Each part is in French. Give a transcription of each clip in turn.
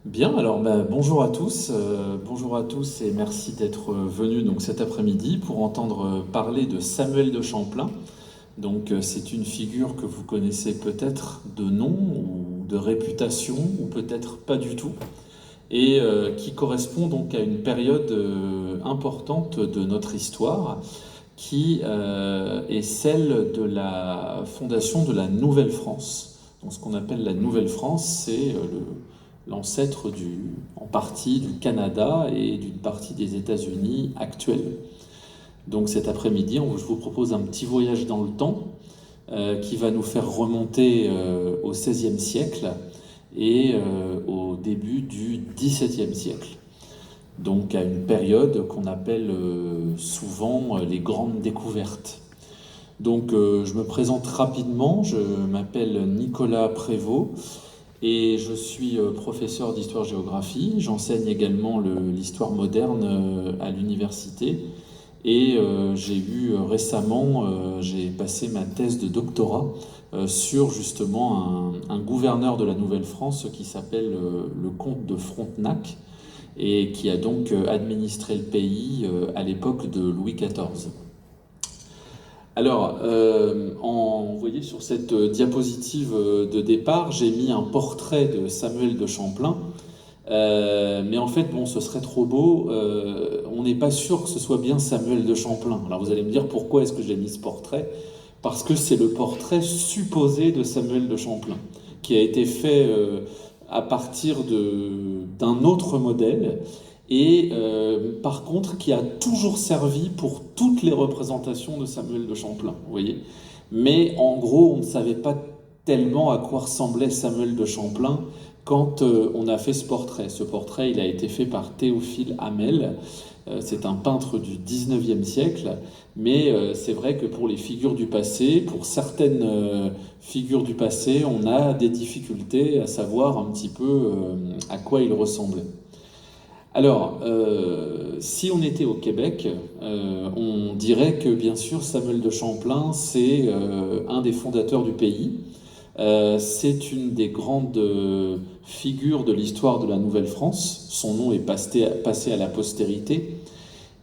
Bien, alors bonjour à tous, et merci d'être venus donc cet après-midi pour entendre parler de Samuel de Champlain. C'est une figure que vous connaissez peut-être de nom ou de réputation ou peut-être pas du tout et qui correspond donc à une période importante de notre histoire qui est celle de la fondation de la Nouvelle-France. Donc ce qu'on appelle la Nouvelle-France, c'est l'ancêtre en partie du Canada et d'une partie des États-Unis actuels. Donc cet après-midi, je vous propose un petit voyage dans le temps qui va nous faire remonter au XVIe siècle et au début du XVIIe siècle. Donc à une période qu'on appelle souvent les grandes découvertes. Je me présente rapidement, je m'appelle Nicolas Prévost et je suis professeur d'histoire-géographie. J'enseigne également l'histoire moderne à l'université et j'ai passé ma thèse de doctorat sur justement un gouverneur de la Nouvelle-France qui s'appelle le comte de Frontenac et qui a donc administré le pays à l'époque de Louis XIV. Alors, vous voyez sur cette diapositive de départ, j'ai mis un portrait de Samuel de Champlain. Mais en fait, ce serait trop beau. On n'est pas sûr que ce soit bien Samuel de Champlain. Alors vous allez me dire pourquoi est-ce que j'ai mis ce portrait? Parce que c'est le portrait supposé de Samuel de Champlain, qui a été fait à partir d'un autre modèle et par contre qui a toujours servi pour toutes les représentations de Samuel de Champlain, vous voyez. Mais en gros, on ne savait pas tellement à quoi ressemblait Samuel de Champlain quand on a fait ce portrait. Ce portrait, il a été fait par Théophile Hamel. C'est un peintre du 19e siècle, mais c'est vrai que pour les figures du passé, pour certaines figures du passé, on a des difficultés à savoir un petit peu à quoi il ressemblait. Alors, si on était au Québec, on dirait que bien sûr Samuel de Champlain, c'est un des fondateurs du pays. C'est une des grandes figures de l'histoire de la Nouvelle-France. Son nom est passé à la postérité.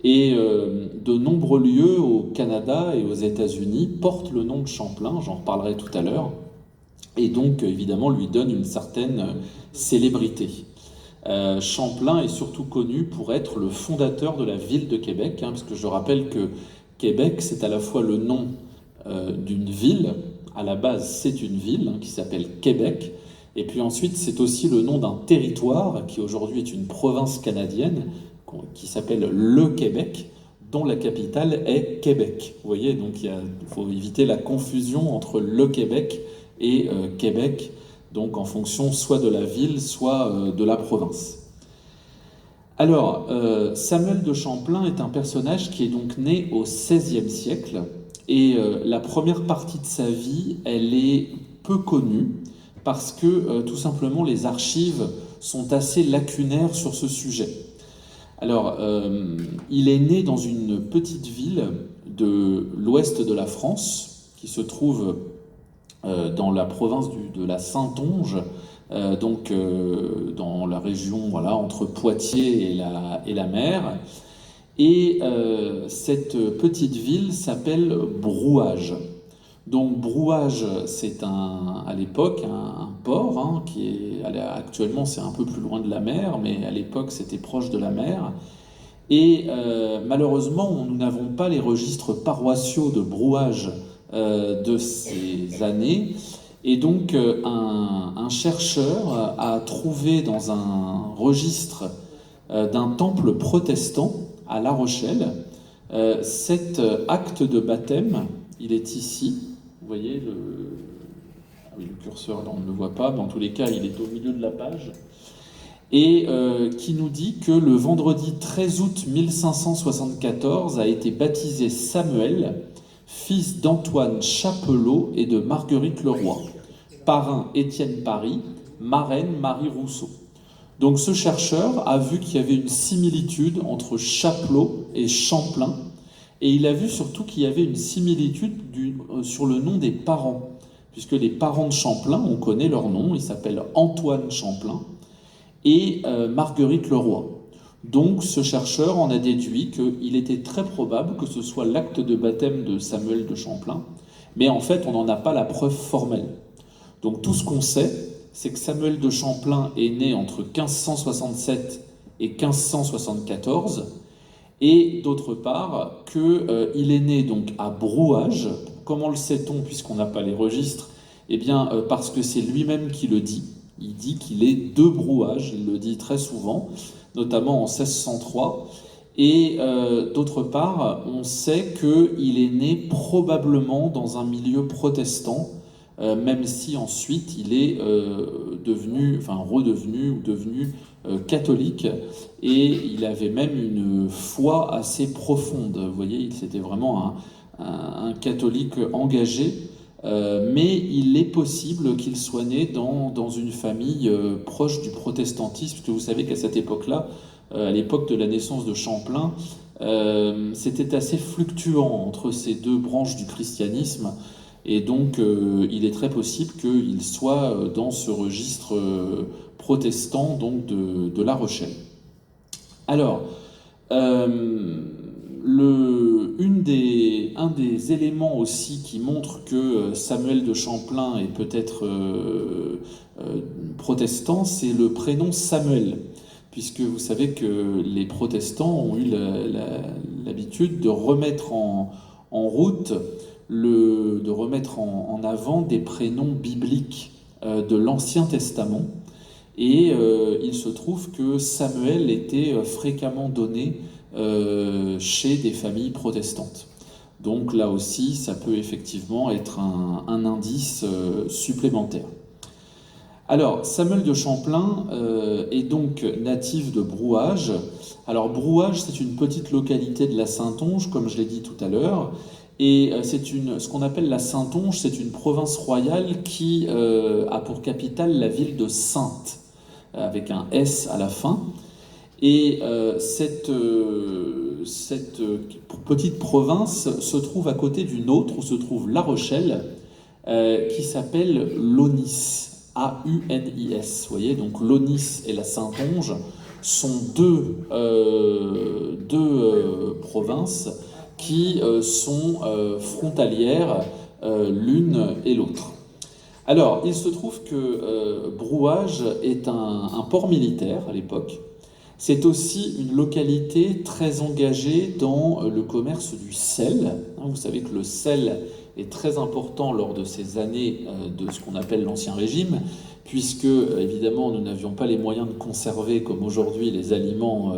Et de nombreux lieux au Canada et aux États-Unis portent le nom de Champlain, j'en reparlerai tout à l'heure, et donc évidemment lui donnent une certaine célébrité. Champlain est surtout connu pour être le fondateur de la ville de Québec, parce que je rappelle que Québec, c'est à la fois le nom d'une ville, à la base c'est une ville qui s'appelle Québec, et puis ensuite c'est aussi le nom d'un territoire qui aujourd'hui est une province canadienne qui s'appelle le Québec, dont la capitale est Québec. Vous voyez, donc il faut éviter la confusion entre le Québec et Québec, donc en fonction soit de la ville, soit de la province. Alors, Samuel de Champlain est un personnage qui est donc né au XVIe siècle, et la première partie de sa vie, elle est peu connue, parce que tout simplement les archives sont assez lacunaires sur ce sujet. Alors, il est né dans une petite ville de l'ouest de la France, qui se trouve dans la province de la Saintonge, dans la région entre Poitiers et la mer. Et cette petite ville s'appelle Brouage. Donc Brouage, c'est à l'époque un port actuellement c'est un peu plus loin de la mer, mais à l'époque c'était proche de la mer. Et malheureusement, nous n'avons pas les registres paroissiaux de Brouage de ces années. Et donc un chercheur a trouvé dans un registre d'un temple protestant à La Rochelle cet acte de baptême. Il est ici, vous voyez le curseur là on ne le voit pas, mais en tous les cas il est au milieu de la page, et qui nous dit que le vendredi 13 août 1574 a été baptisé Samuel, fils d'Antoine Chapelot et de Marguerite Leroy, parrain Étienne Paris, marraine Marie Rousseau. Donc ce chercheur a vu qu'il y avait une similitude entre Chapelot et Champlain, et il a vu surtout qu'il y avait une similitude sur le nom des parents, puisque les parents de Champlain, on connaît leur nom, ils s'appellent Antoine Champlain, et Marguerite Leroy. Donc ce chercheur en a déduit qu'il était très probable que ce soit l'acte de baptême de Samuel de Champlain, mais en fait on n'en a pas la preuve formelle. Donc tout ce qu'on sait, c'est que Samuel de Champlain est né entre 1567 et 1574, et d'autre part qu'il est né donc à Brouage. Comment le sait-on puisqu'on n'a pas les registres? Eh bien parce que c'est lui-même qui le dit. Il dit qu'il est de Brouage, il le dit très souvent, notamment en 1603. Et d'autre part, on sait qu'il est né probablement dans un milieu protestant, même si ensuite il est redevenu catholique, et il avait même une foi assez profonde. Vous voyez, c'était vraiment un catholique engagé, mais il est possible qu'il soit né dans une famille proche du protestantisme, parce que vous savez qu'à cette époque-là, à l'époque de la naissance de Champlain, c'était assez fluctuant entre ces deux branches du christianisme, et donc il est très possible qu'il soit dans ce registre protestant donc de La Rochelle. Alors, un des éléments aussi qui montre que Samuel de Champlain est peut-être protestant, c'est le prénom Samuel, puisque vous savez que les protestants ont eu l'habitude de remettre en route, de remettre en avant des prénoms bibliques de l'Ancien Testament. Et il se trouve que Samuel était fréquemment donné chez des familles protestantes. Donc là aussi, ça peut effectivement être un indice supplémentaire. Alors, Samuel de Champlain est donc natif de Brouage. Alors, Brouage, c'est une petite localité de la Saintonge, comme je l'ai dit tout à l'heure. Et ce qu'on appelle la Saintonge, c'est une province royale qui a pour capitale la ville de Saintes, avec un S à la fin. Et cette petite province se trouve à côté d'une autre, où se trouve La Rochelle, qui s'appelle l'Aunis, A-U-N-I-S. Vous voyez, donc l'Aunis et la Saintonge sont deux provinces qui sont frontalières l'une et l'autre. Alors, il se trouve que Brouage est un port militaire à l'époque. C'est aussi une localité très engagée dans le commerce du sel. Vous savez que le sel est très important lors de ces années de ce qu'on appelle l'Ancien Régime, puisque, évidemment, nous n'avions pas les moyens de conserver, comme aujourd'hui, les aliments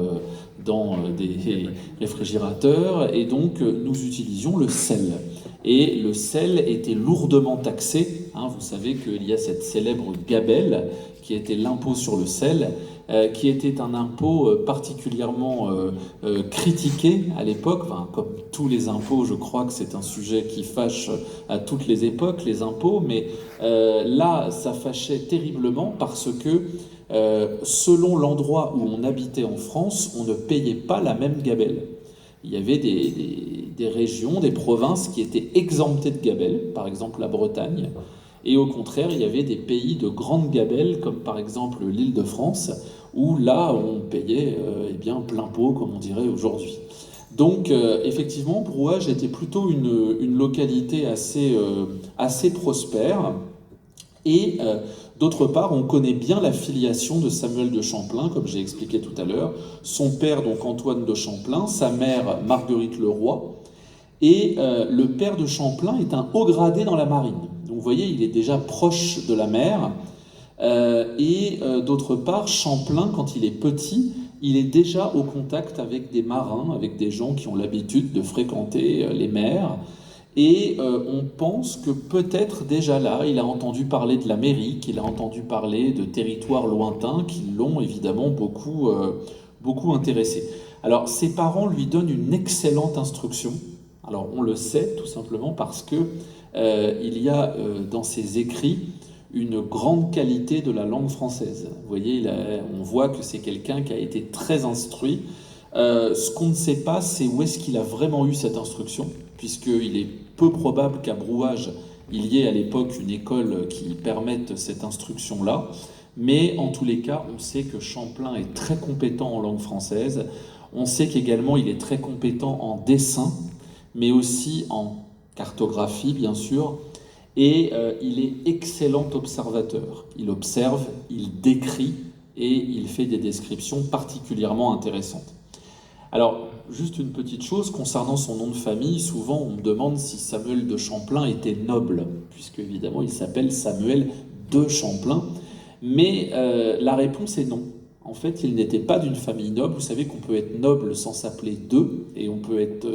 dans des réfrigérateurs, et donc nous utilisions le sel. Et le sel était lourdement taxé. Vous savez qu'il y a cette célèbre gabelle, qui était l'impôt sur le sel, qui était un impôt particulièrement critiqué à l'époque. Comme tous les impôts, je crois que c'est un sujet qui fâche à toutes les époques, les impôts, mais là, ça fâchait terriblement parce que selon l'endroit où on habitait en France, on ne payait pas la même gabelle. Il y avait des régions, des provinces qui étaient exemptées de gabelle, par exemple la Bretagne, et au contraire, il y avait des pays de grande gabelle, comme par exemple l'Île-de-France, où là, on payait plein pot, comme on dirait aujourd'hui. Donc, effectivement, Brouage était plutôt une localité assez prospère, et d'autre part, on connaît bien la filiation de Samuel de Champlain, comme j'ai expliqué tout à l'heure. Son père, donc Antoine de Champlain, sa mère, Marguerite Leroy, et le père de Champlain est un haut gradé dans la marine. Donc vous voyez, il est déjà proche de la mer. Et d'autre part, Champlain, quand il est petit, il est déjà au contact avec des marins, avec des gens qui ont l'habitude de fréquenter les mers. Et on pense que peut-être déjà là, il a entendu parler de l'Amérique, il a entendu parler de territoires lointains qui l'ont évidemment beaucoup intéressé. Alors ses parents lui donnent une excellente instruction. Alors on le sait tout simplement parce que il y a dans ses écrits une grande qualité de la langue française. Vous voyez, on voit que c'est quelqu'un qui a été très instruit. Ce qu'on ne sait pas, c'est où est-ce qu'il a vraiment eu cette instruction, puisqu'il est peu probable qu'à Brouage, il y ait à l'époque une école qui permette cette instruction-là. Mais en tous les cas, on sait que Champlain est très compétent en langue française. On sait qu'également il est très compétent en dessin, mais aussi en cartographie, bien sûr. Et il est excellent observateur. Il observe, il décrit et il fait des descriptions particulièrement intéressantes. Alors, juste une petite chose, concernant son nom de famille, souvent on me demande si Samuel de Champlain était noble, puisque évidemment il s'appelle Samuel de Champlain, mais la réponse est non. En fait, il n'était pas d'une famille noble. Vous savez qu'on peut être noble sans s'appeler de, et on peut être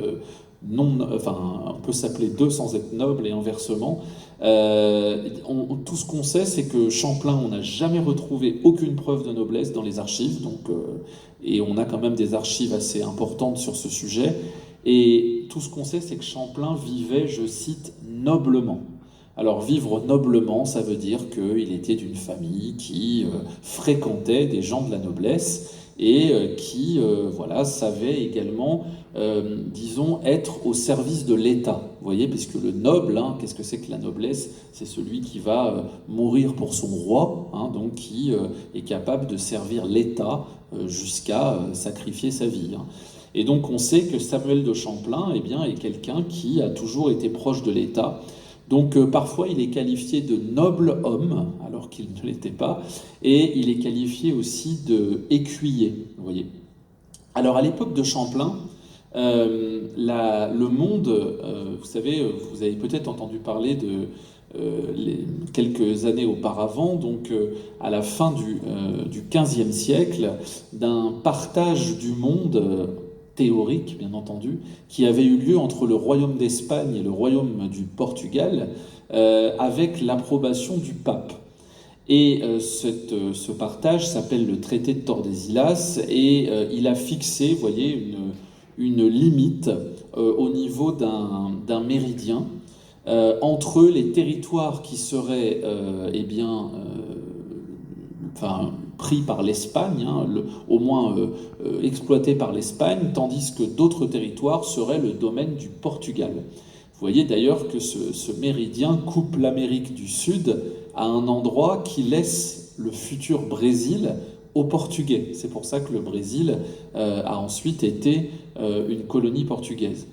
on peut s'appeler de sans être noble et inversement. Tout ce qu'on sait, c'est que Champlain, on n'a jamais retrouvé aucune preuve de noblesse dans les archives, et on a quand même des archives assez importantes sur ce sujet. Et tout ce qu'on sait, c'est que Champlain vivait, je cite, noblement. Alors vivre noblement, ça veut dire qu'il était d'une famille qui fréquentait des gens de la noblesse et qui savait également, disons, être au service de l'État. Vous voyez, puisque le noble, qu'est-ce que c'est que la noblesse? C'est celui qui va mourir pour son roi, donc qui est capable de servir l'État jusqu'à sacrifier sa vie. Et donc on sait que Samuel de Champlain est quelqu'un qui a toujours été proche de l'État. Donc parfois il est qualifié de noble homme, alors qu'il ne l'était pas, et il est qualifié aussi de écuyer, vous voyez. Alors à l'époque de Champlain, le monde, vous savez, vous avez peut-être entendu parler de quelques années auparavant, donc à la fin du XVe siècle, d'un partage du monde théorique, bien entendu, qui avait eu lieu entre le royaume d'Espagne et le royaume du Portugal, avec l'approbation du pape. Et ce partage s'appelle le traité de Tordesillas, et il a fixé, vous voyez, une limite au niveau d'un méridien entre les territoires qui seraient pris par l'Espagne, au moins exploités par l'Espagne, tandis que d'autres territoires seraient le domaine du Portugal. Vous voyez d'ailleurs que ce méridien coupe l'Amérique du Sud à un endroit qui laisse le futur Brésil aux Portugais. C'est pour ça que le Brésil a ensuite été une colonie portugaise.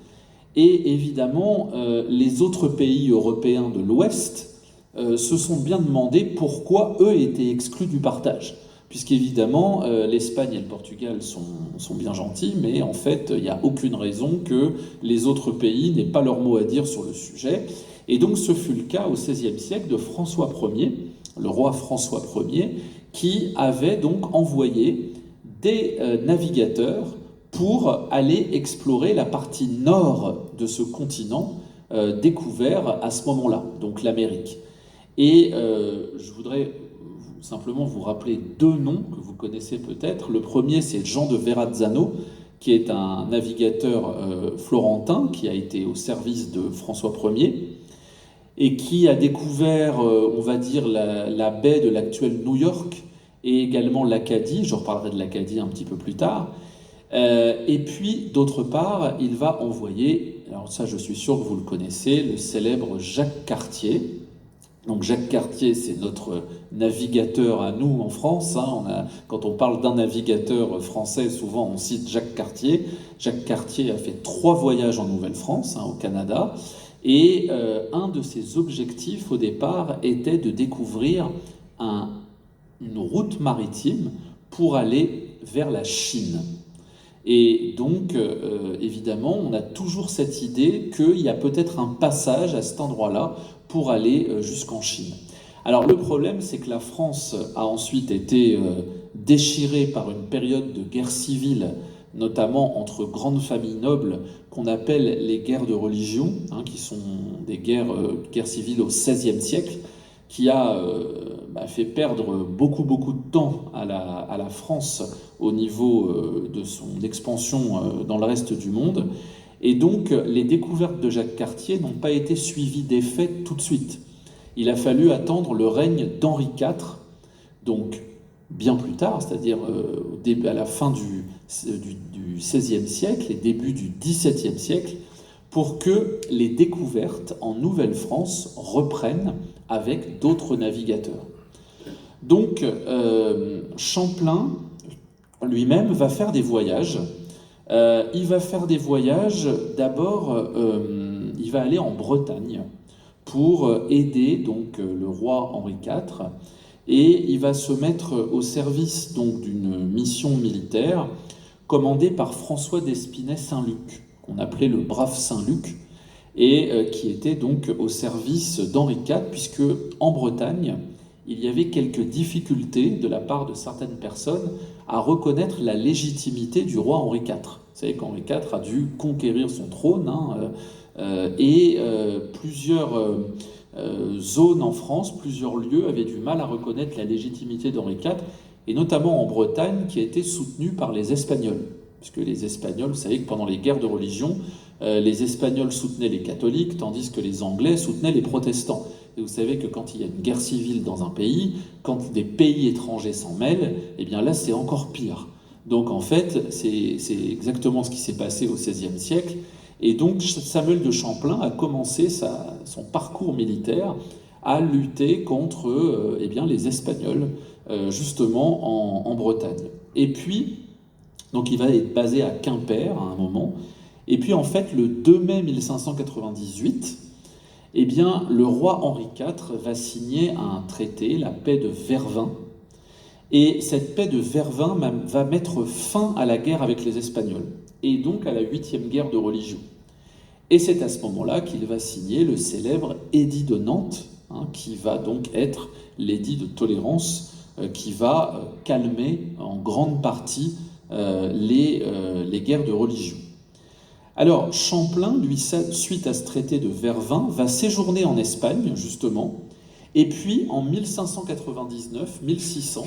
Et évidemment, les autres pays européens de l'Ouest se sont bien demandé pourquoi eux étaient exclus du partage. Puisqu'évidemment, l'Espagne et le Portugal sont bien gentils, mais en fait, il n'y a aucune raison que les autres pays n'aient pas leur mot à dire sur le sujet. Et donc, ce fut le cas au XVIe siècle de François Ier, le roi François Ier, qui avait donc envoyé des navigateurs pour aller explorer la partie nord de ce continent découvert à ce moment-là, donc l'Amérique. Et je voudrais simplement vous rappeler deux noms que vous connaissez peut-être. Le premier, c'est Jean de Verrazzano, qui est un navigateur florentin qui a été au service de François Ier et qui a découvert, on va dire, la baie de l'actuelle New York et également l'Acadie. Je reparlerai de l'Acadie un petit peu plus tard. Et puis, d'autre part, il va envoyer, alors ça je suis sûr que vous le connaissez, le célèbre Jacques Cartier. Donc Jacques Cartier, c'est notre navigateur à nous en France. Quand on parle d'un navigateur français, souvent on cite Jacques Cartier. Jacques Cartier a fait 3 voyages en Nouvelle-France, au Canada. Et un de ses objectifs au départ était de découvrir une route maritime pour aller vers la Chine. Et donc, évidemment, on a toujours cette idée qu'il y a peut-être un passage à cet endroit-là pour aller jusqu'en Chine. Alors le problème, c'est que la France a ensuite été déchirée par une période de guerre civile, notamment entre grandes familles nobles, qu'on appelle les guerres de religion, qui sont des guerres civiles au XVIe siècle, qui a fait perdre beaucoup de temps à la France au niveau de son expansion dans le reste du monde. Et donc, les découvertes de Jacques Cartier n'ont pas été suivies d'effet tout de suite. Il a fallu attendre le règne d'Henri IV, donc bien plus tard, c'est-à-dire à la fin du XVIe siècle et début du XVIIe siècle, pour que les découvertes en Nouvelle-France reprennent avec d'autres navigateurs. Donc Champlain lui-même va faire des voyages. Il va faire des voyages, d'abord il va aller en Bretagne pour aider donc le roi Henri IV, et il va se mettre au service donc d'une mission militaire commandée par François d'Espinay Saint-Luc, qu'on appelait le brave Saint-Luc, et qui était donc au service d'Henri IV, puisque en Bretagne, il y avait quelques difficultés de la part de certaines personnes à reconnaître la légitimité du roi Henri IV. Vous savez qu'Henri IV a dû conquérir son trône, et plusieurs zones en France, plusieurs lieux avaient du mal à reconnaître la légitimité d'Henri IV, et notamment en Bretagne, qui a été soutenue par les Espagnols. Puisque les Espagnols, vous savez que pendant les guerres de religion, les Espagnols soutenaient les catholiques, tandis que les Anglais soutenaient les protestants. Et vous savez que quand il y a une guerre civile dans un pays, quand des pays étrangers s'en mêlent, eh bien là c'est encore pire. Donc en fait, c'est exactement ce qui s'est passé au XVIe siècle. Et donc Samuel de Champlain a commencé son parcours militaire à lutter contre eh bien, les Espagnols, justement en Bretagne. Et puis, donc il va être basé à Quimper à un moment. Et puis en fait, le 2 mai 1598, eh bien, le roi Henri IV va signer un traité, la paix de Vervins. Et cette paix de Vervins va mettre fin à la guerre avec les Espagnols, et donc à la 8e guerre de religion. Et c'est à ce moment-là qu'il va signer le célèbre édit de Nantes, qui va donc être l'édit de tolérance, qui va calmer en grande partie les guerres de religion. Alors, Champlain, lui, suite à ce traité de Vervins, va séjourner en Espagne, justement, et puis en 1599-1600,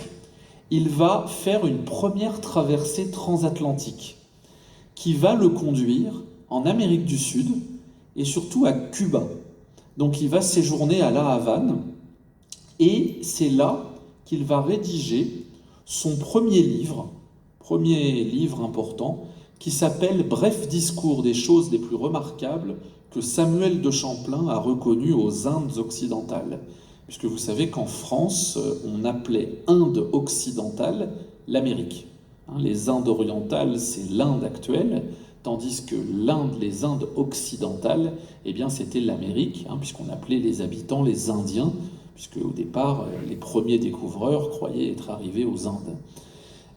il va faire une première traversée transatlantique qui va le conduire en Amérique du Sud et surtout à Cuba. Donc il va séjourner à La Havane, et c'est là qu'il va rédiger son premier livre important, qui s'appelle « Bref discours des choses les plus remarquables que Samuel de Champlain a reconnues aux Indes occidentales ». Puisque vous savez qu'en France, on appelait Inde occidentale l'Amérique. Les Indes orientales, c'est l'Inde actuelle, tandis que les Indes occidentales, eh bien, c'était l'Amérique, puisqu'on appelait les habitants les Indiens, puisque au départ, les premiers découvreurs croyaient être arrivés aux Indes.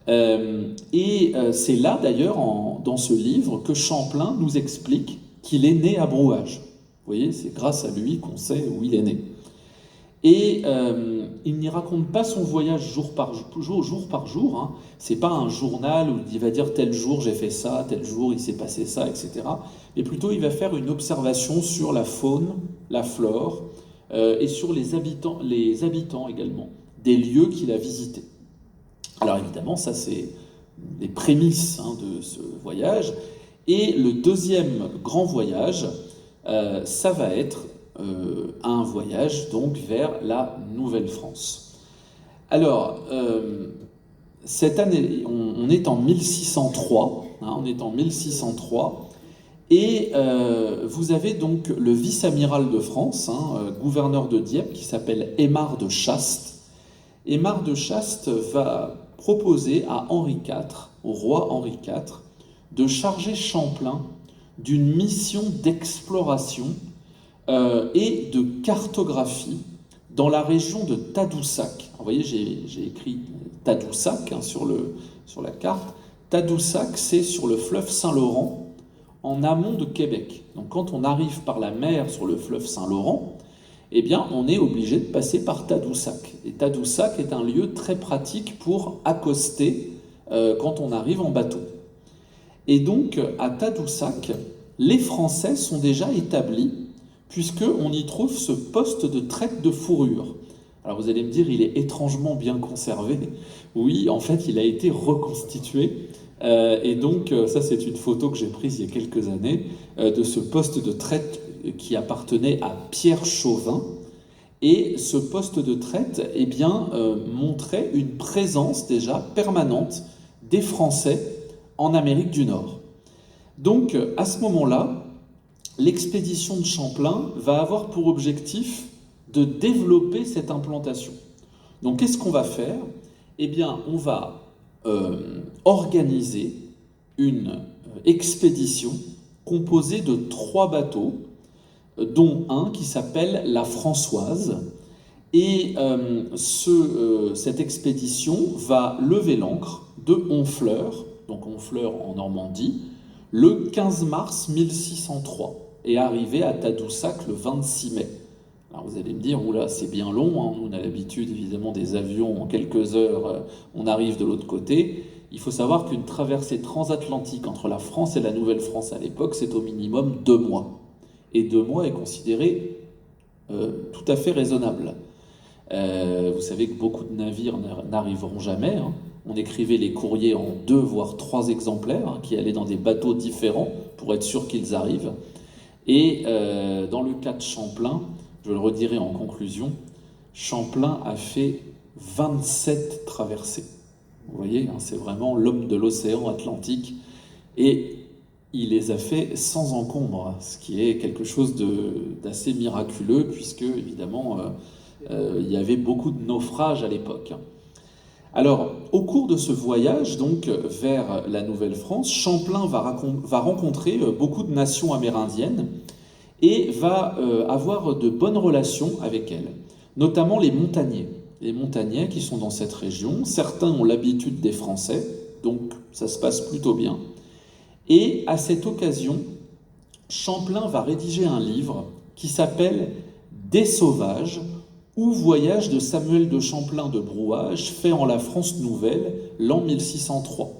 C'est là, d'ailleurs, dans ce livre, que Champlain nous explique qu'il est né à Brouage. Vous voyez, c'est grâce à lui qu'on sait où il est né. Et il n'y raconte pas son voyage jour par jour. C'est pas un journal où il va dire tel jour j'ai fait ça, tel jour il s'est passé ça, etc. Mais plutôt il va faire une observation sur la faune, la flore, et sur les habitants également, des lieux qu'il a visités. Alors évidemment, ça c'est les prémices de ce voyage. Et le deuxième grand voyage, ça va être un voyage donc vers la Nouvelle-France. Alors, cette année, on est en 1603, et vous avez donc le vice-amiral de France, gouverneur de Dieppe, qui s'appelle Aymar de Chaste. Aymar de Chaste va proposer à Henri IV, au roi Henri IV, de charger Champlain d'une mission d'exploration et de cartographie dans la région de Tadoussac. Alors, vous voyez, j'ai écrit Tadoussac sur la carte. Tadoussac, c'est sur le fleuve Saint-Laurent, en amont de Québec. Donc quand on arrive par la mer sur le fleuve Saint-Laurent, eh bien, on est obligé de passer par Tadoussac. Et Tadoussac est un lieu très pratique pour accoster quand on arrive en bateau. Et donc, à Tadoussac, les Français sont déjà établis, puisqu'on y trouve ce poste de traite de fourrure. Alors vous allez me dire, il est étrangement bien conservé. Oui, en fait, il a été reconstitué. Et donc, ça, c'est une photo que j'ai prise il y a quelques années de ce poste de traite qui appartenait à Pierre Chauvin. Et ce poste de traite, eh bien, montrait une présence déjà permanente des Français en Amérique du Nord. Donc, à ce moment-là, l'expédition de Champlain va avoir pour objectif de développer cette implantation. Donc qu'est-ce qu'on va faire? Eh bien, on va organiser une expédition composée de 3 bateaux, dont un qui s'appelle la Françoise. Et cette expédition va lever l'ancre de Honfleur, donc Honfleur en Normandie, le 15 mars 1603 et arriver à Tadoussac le 26 mai. Alors vous allez me dire, oula, c'est bien long, hein. Nous on a l'habitude évidemment des avions, en quelques heures, on arrive de l'autre côté. Il faut savoir qu'une traversée transatlantique entre la France et la Nouvelle-France à l'époque, c'est au minimum 2 mois. Et 2 mois est considéré tout à fait raisonnable. Vous savez que beaucoup de navires n'arriveront jamais, hein. On écrivait les courriers en 2 voire 3 exemplaires, hein, qui allaient dans des bateaux différents pour être sûr qu'ils arrivent. Et dans le cas de Champlain, je le redirai en conclusion, Champlain a fait 27 traversées. Vous voyez, hein, c'est vraiment l'homme de l'océan Atlantique. Et il les a fait sans encombre, ce qui est quelque chose d'assez miraculeux, puisque évidemment il y avait beaucoup de naufrages à l'époque. Alors, au cours de ce voyage, donc, vers la Nouvelle-France, Champlain va rencontrer beaucoup de nations amérindiennes et va avoir de bonnes relations avec elles, notamment les montagnais. Les montagnais qui sont dans cette région, certains ont l'habitude des Français, donc ça se passe plutôt bien. Et à cette occasion, Champlain va rédiger un livre qui s'appelle « Des sauvages » ou « Voyage de Samuel de Champlain de Brouage, fait en la France nouvelle, l'an 1603 ».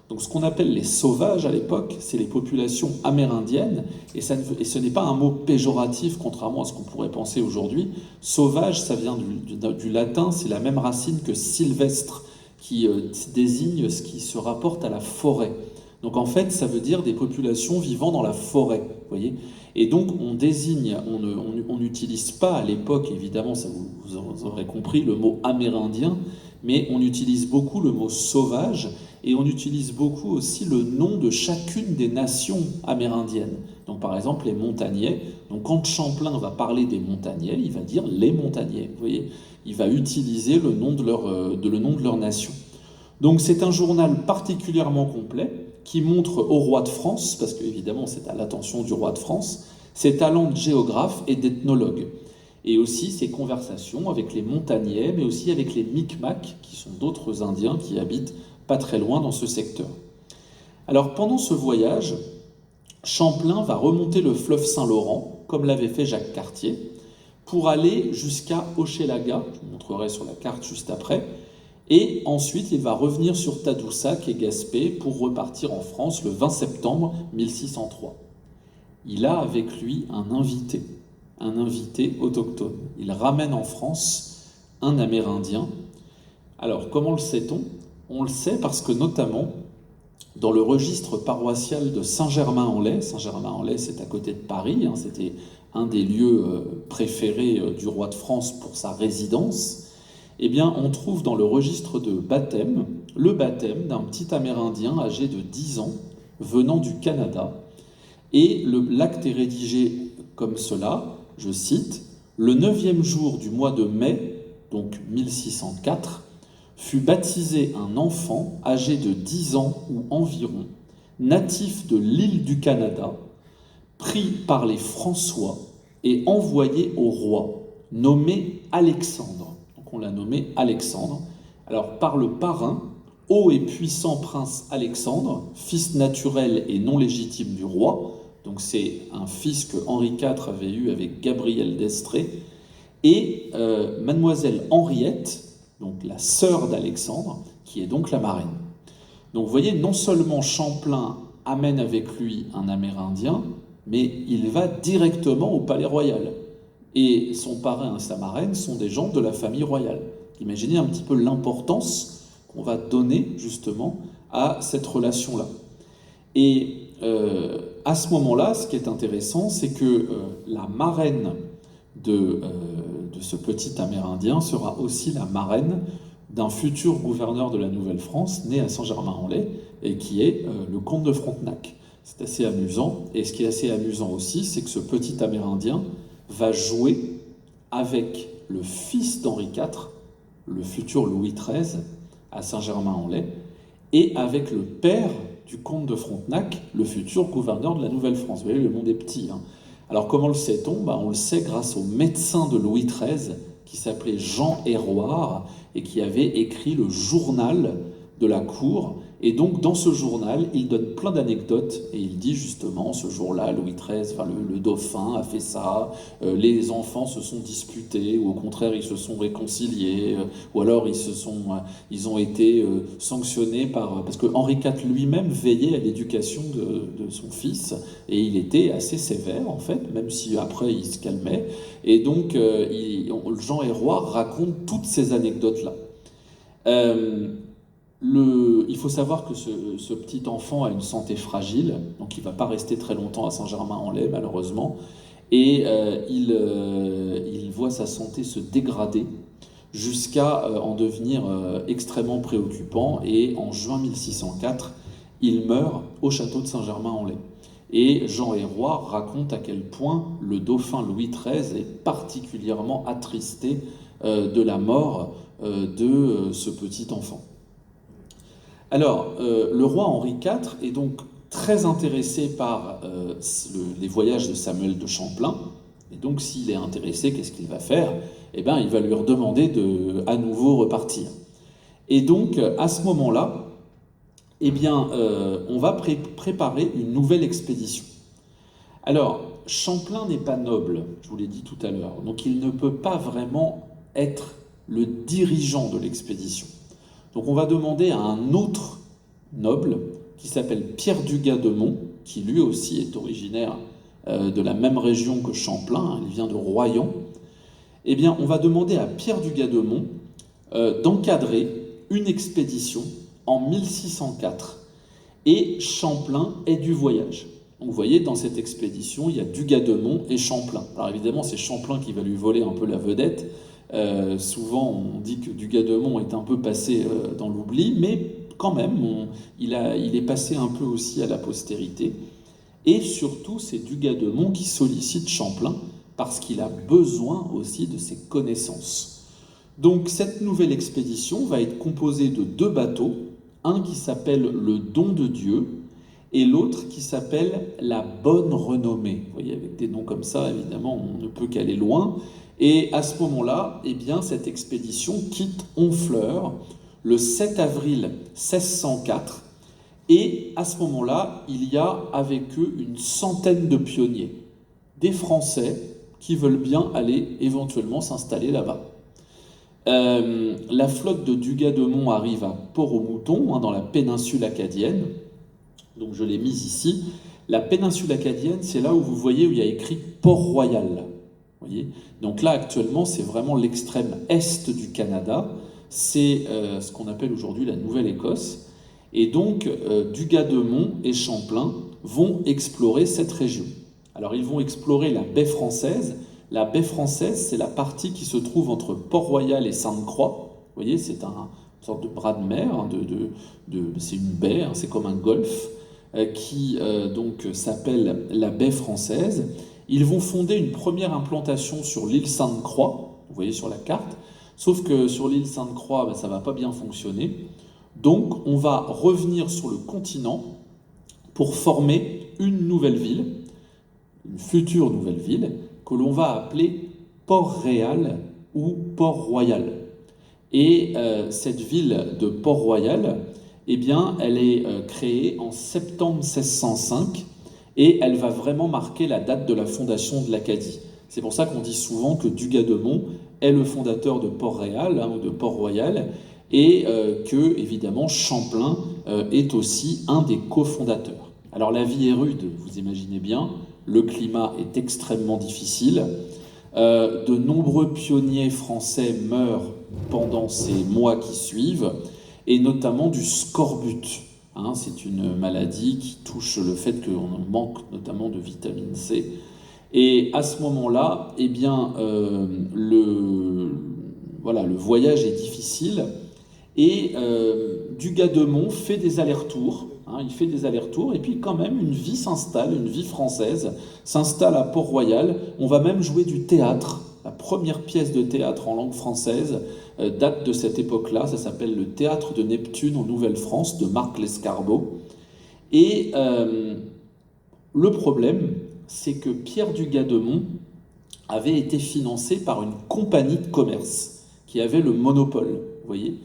Donc ce qu'on appelle les sauvages à l'époque, c'est les populations amérindiennes, et ce n'est pas un mot péjoratif, contrairement à ce qu'on pourrait penser aujourd'hui. Sauvage, ça vient du latin, c'est la même racine que sylvestre, qui désigne ce qui se rapporte à la forêt. Donc en fait, ça veut dire des populations vivant dans la forêt, vous voyez. Et donc on désigne, on n'utilise pas à l'époque, évidemment, ça vous aurez compris, le mot amérindien, mais on utilise beaucoup le mot sauvage, et on utilise beaucoup aussi le nom de chacune des nations amérindiennes. Donc par exemple les montagnais, donc quand Champlain va parler des montagnais, il va dire les montagnais, vous voyez. Il va utiliser le nom de leur nation. Donc c'est un journal particulièrement complet, qui montre au roi de France, parce qu'évidemment c'est à l'attention du roi de France, ses talents de géographe et d'ethnologue, et aussi ses conversations avec les montagnais, mais aussi avec les Micmacs, qui sont d'autres Indiens qui habitent pas très loin dans ce secteur. Alors pendant ce voyage, Champlain va remonter le fleuve Saint-Laurent, comme l'avait fait Jacques Cartier, pour aller jusqu'à Hochelaga, je vous montrerai sur la carte juste après, et ensuite, il va revenir sur Tadoussac et Gaspé pour repartir en France le 20 septembre 1603. Il a avec lui un invité autochtone. Il ramène en France un Amérindien. Alors, comment le sait-on? On le sait parce que notamment, dans le registre paroissial de Saint-Germain-en-Laye, Saint-Germain-en-Laye c'est à côté de Paris, hein, c'était un des lieux préférés du roi de France pour sa résidence, eh bien, on trouve dans le registre de baptême le baptême d'un petit Amérindien âgé de 10 ans venant du Canada. Et l'acte est rédigé comme cela, je cite, « Le 9e jour du mois de mai, donc 1604, fut baptisé un enfant âgé de 10 ans ou environ, natif de l'île du Canada, pris par les François et envoyé au roi, nommé Alexandre. » On l'a nommé Alexandre. Alors, par le parrain, haut et puissant prince Alexandre, fils naturel et non légitime du roi, donc c'est un fils que Henri IV avait eu avec Gabrielle d'Estrées, et mademoiselle Henriette, donc la sœur d'Alexandre, qui est donc la marraine. Donc vous voyez, non seulement Champlain amène avec lui un Amérindien, mais il va directement au palais royal. Et son parrain et sa marraine sont des gens de la famille royale. Imaginez un petit peu l'importance qu'on va donner justement à cette relation-là. Et à ce moment-là, ce qui est intéressant, c'est que la marraine de ce petit Amérindien sera aussi la marraine d'un futur gouverneur de la Nouvelle-France, né à Saint-Germain-en-Laye, et qui est le comte de Frontenac. C'est assez amusant. Et ce qui est assez amusant aussi, c'est que ce petit Amérindien va jouer avec le fils d'Henri IV le futur Louis XIII, à Saint-Germain-en-Laye, et avec le père du comte de Frontenac, le futur gouverneur de la Nouvelle-France. Vous voyez, le monde est petit. Alors comment le sait-on? On le sait grâce au médecin de Louis XIII, qui s'appelait Jean Héroard, et qui avait écrit le journal de la cour. Et donc, dans ce journal, il donne plein d'anecdotes, et il dit justement, ce jour-là, Louis XIII, le dauphin a fait ça, les enfants se sont disputés, ou au contraire, ils se sont réconciliés, ou alors ils ont été sanctionnés parce que Henri IV lui-même veillait à l'éducation de son fils, et il était assez sévère, en fait, même si après, il se calmait. Et donc, Jean Héroard raconte toutes ces anecdotes-là. Il faut savoir que ce petit enfant a une santé fragile, donc il ne va pas rester très longtemps à Saint-Germain-en-Laye, malheureusement, et il voit sa santé se dégrader jusqu'à en devenir extrêmement préoccupant, et en juin 1604, il meurt au château de Saint-Germain-en-Laye. Et Jean Héroard raconte à quel point le dauphin Louis XIII est particulièrement attristé de la mort de ce petit enfant. Alors, le roi Henri IV est donc très intéressé par les voyages de Samuel de Champlain. Et donc, s'il est intéressé, qu'est-ce qu'il va faire? Il va lui redemander de à nouveau repartir. Et donc, à ce moment-là, on va préparer une nouvelle expédition. Alors, Champlain n'est pas noble, je vous l'ai dit tout à l'heure, donc il ne peut pas vraiment être le dirigeant de l'expédition. Donc on va demander à un autre noble qui s'appelle Pierre Dugas-de-Mont, qui lui aussi est originaire de la même région que Champlain, il vient de Royan. On va demander à Pierre Dugas-de-Mont d'encadrer une expédition en 1604. Et Champlain est du voyage. Donc vous voyez, dans cette expédition, il y a Dugas-de-Mont et Champlain. Alors évidemment, c'est Champlain qui va lui voler un peu la vedette. Souvent, on dit que Dugas-de-Mont est un peu passé dans l'oubli, mais quand même, il est passé un peu aussi à la postérité. Et surtout, c'est Dugas-de-Mont qui sollicite Champlain parce qu'il a besoin aussi de ses connaissances. Donc, cette nouvelle expédition va être composée de 2 bateaux, un qui s'appelle le Don de Dieu et l'autre qui s'appelle la Bonne Renommée. Vous voyez, avec des noms comme ça, évidemment, on ne peut qu'aller loin. Et à ce moment-là, cette expédition quitte Honfleur le 7 avril 1604. Et à ce moment-là, il y a avec eux une centaine de pionniers, des Français qui veulent bien aller éventuellement s'installer là-bas. La flotte de Dugas-de-Mont arrive à Port-au-Mouton, dans la péninsule acadienne. Donc je l'ai mise ici. La péninsule acadienne, c'est là où vous voyez où il y a écrit Port-Royal. Voyez, donc là, actuellement, c'est vraiment l'extrême est du Canada. C'est ce qu'on appelle aujourd'hui la Nouvelle-Écosse. Et donc, Dugas-de-Mont et Champlain vont explorer cette région. Alors, ils vont explorer la baie française. La baie française, c'est la partie qui se trouve entre Port-Royal et Sainte-Croix. Vous voyez, c'est une sorte de bras de mer. C'est une baie, c'est comme un golfe, qui donc s'appelle la baie française. Ils vont fonder une première implantation sur l'île Sainte-Croix, vous voyez sur la carte, sauf que sur l'île Sainte-Croix, ça ne va pas bien fonctionner. Donc on va revenir sur le continent pour former une nouvelle ville, une future nouvelle ville, que l'on va appeler Port-Réal ou Port-Royal. Et cette ville de Port-Royal, elle est créée en septembre 1605, et elle va vraiment marquer la date de la fondation de l'Acadie. C'est pour ça qu'on dit souvent que Dugas-de-Mont est le fondateur de Port-Réal ou de Port-Royal, et que, évidemment, Champlain est aussi un des cofondateurs. Alors la vie est rude, vous imaginez bien, le climat est extrêmement difficile, de nombreux pionniers français meurent pendant ces mois qui suivent, et notamment du scorbut. C'est une maladie qui touche le fait qu'on manque notamment de vitamine C. Et à ce moment-là, le voyage est difficile. Et Dugas-de-Mont fait des allers-retours. Il fait des allers-retours. Et puis quand même, une vie s'installe, une vie française s'installe à Port-Royal. On va même jouer du théâtre La première pièce de théâtre en langue française date de cette époque-là. Ça s'appelle le Théâtre de Neptune en Nouvelle-France de Marc Lescarbot. Et le problème, c'est que Pierre du Gademont avait été financé par une compagnie de commerce qui avait le monopole, vous voyez.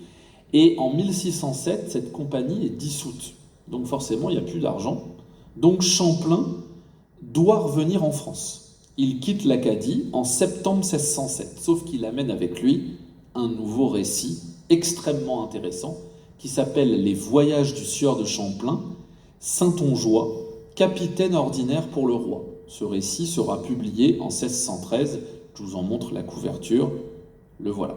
Et en 1607, cette compagnie est dissoute. Donc forcément, il n'y a plus d'argent. Donc Champlain doit revenir en France. Il quitte l'Acadie en septembre 1607, sauf qu'il amène avec lui un nouveau récit extrêmement intéressant qui s'appelle « Les voyages du sieur de Champlain, Saintongeois, capitaine ordinaire pour le roi ». Ce récit sera publié en 1613. Je vous en montre la couverture. Le voilà.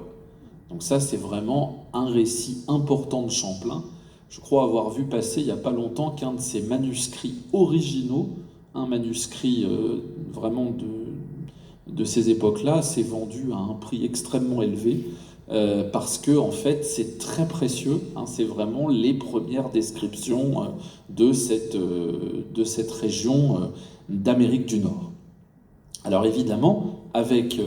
Donc ça, c'est vraiment un récit important de Champlain. Je crois avoir vu passer il n'y a pas longtemps qu'un de ses manuscrits originaux, un manuscrit vraiment de ces époques-là, s'est vendu à un prix extrêmement élevé parce que en fait, c'est très précieux. C'est vraiment les premières descriptions de cette région d'Amérique du Nord. Alors évidemment, avec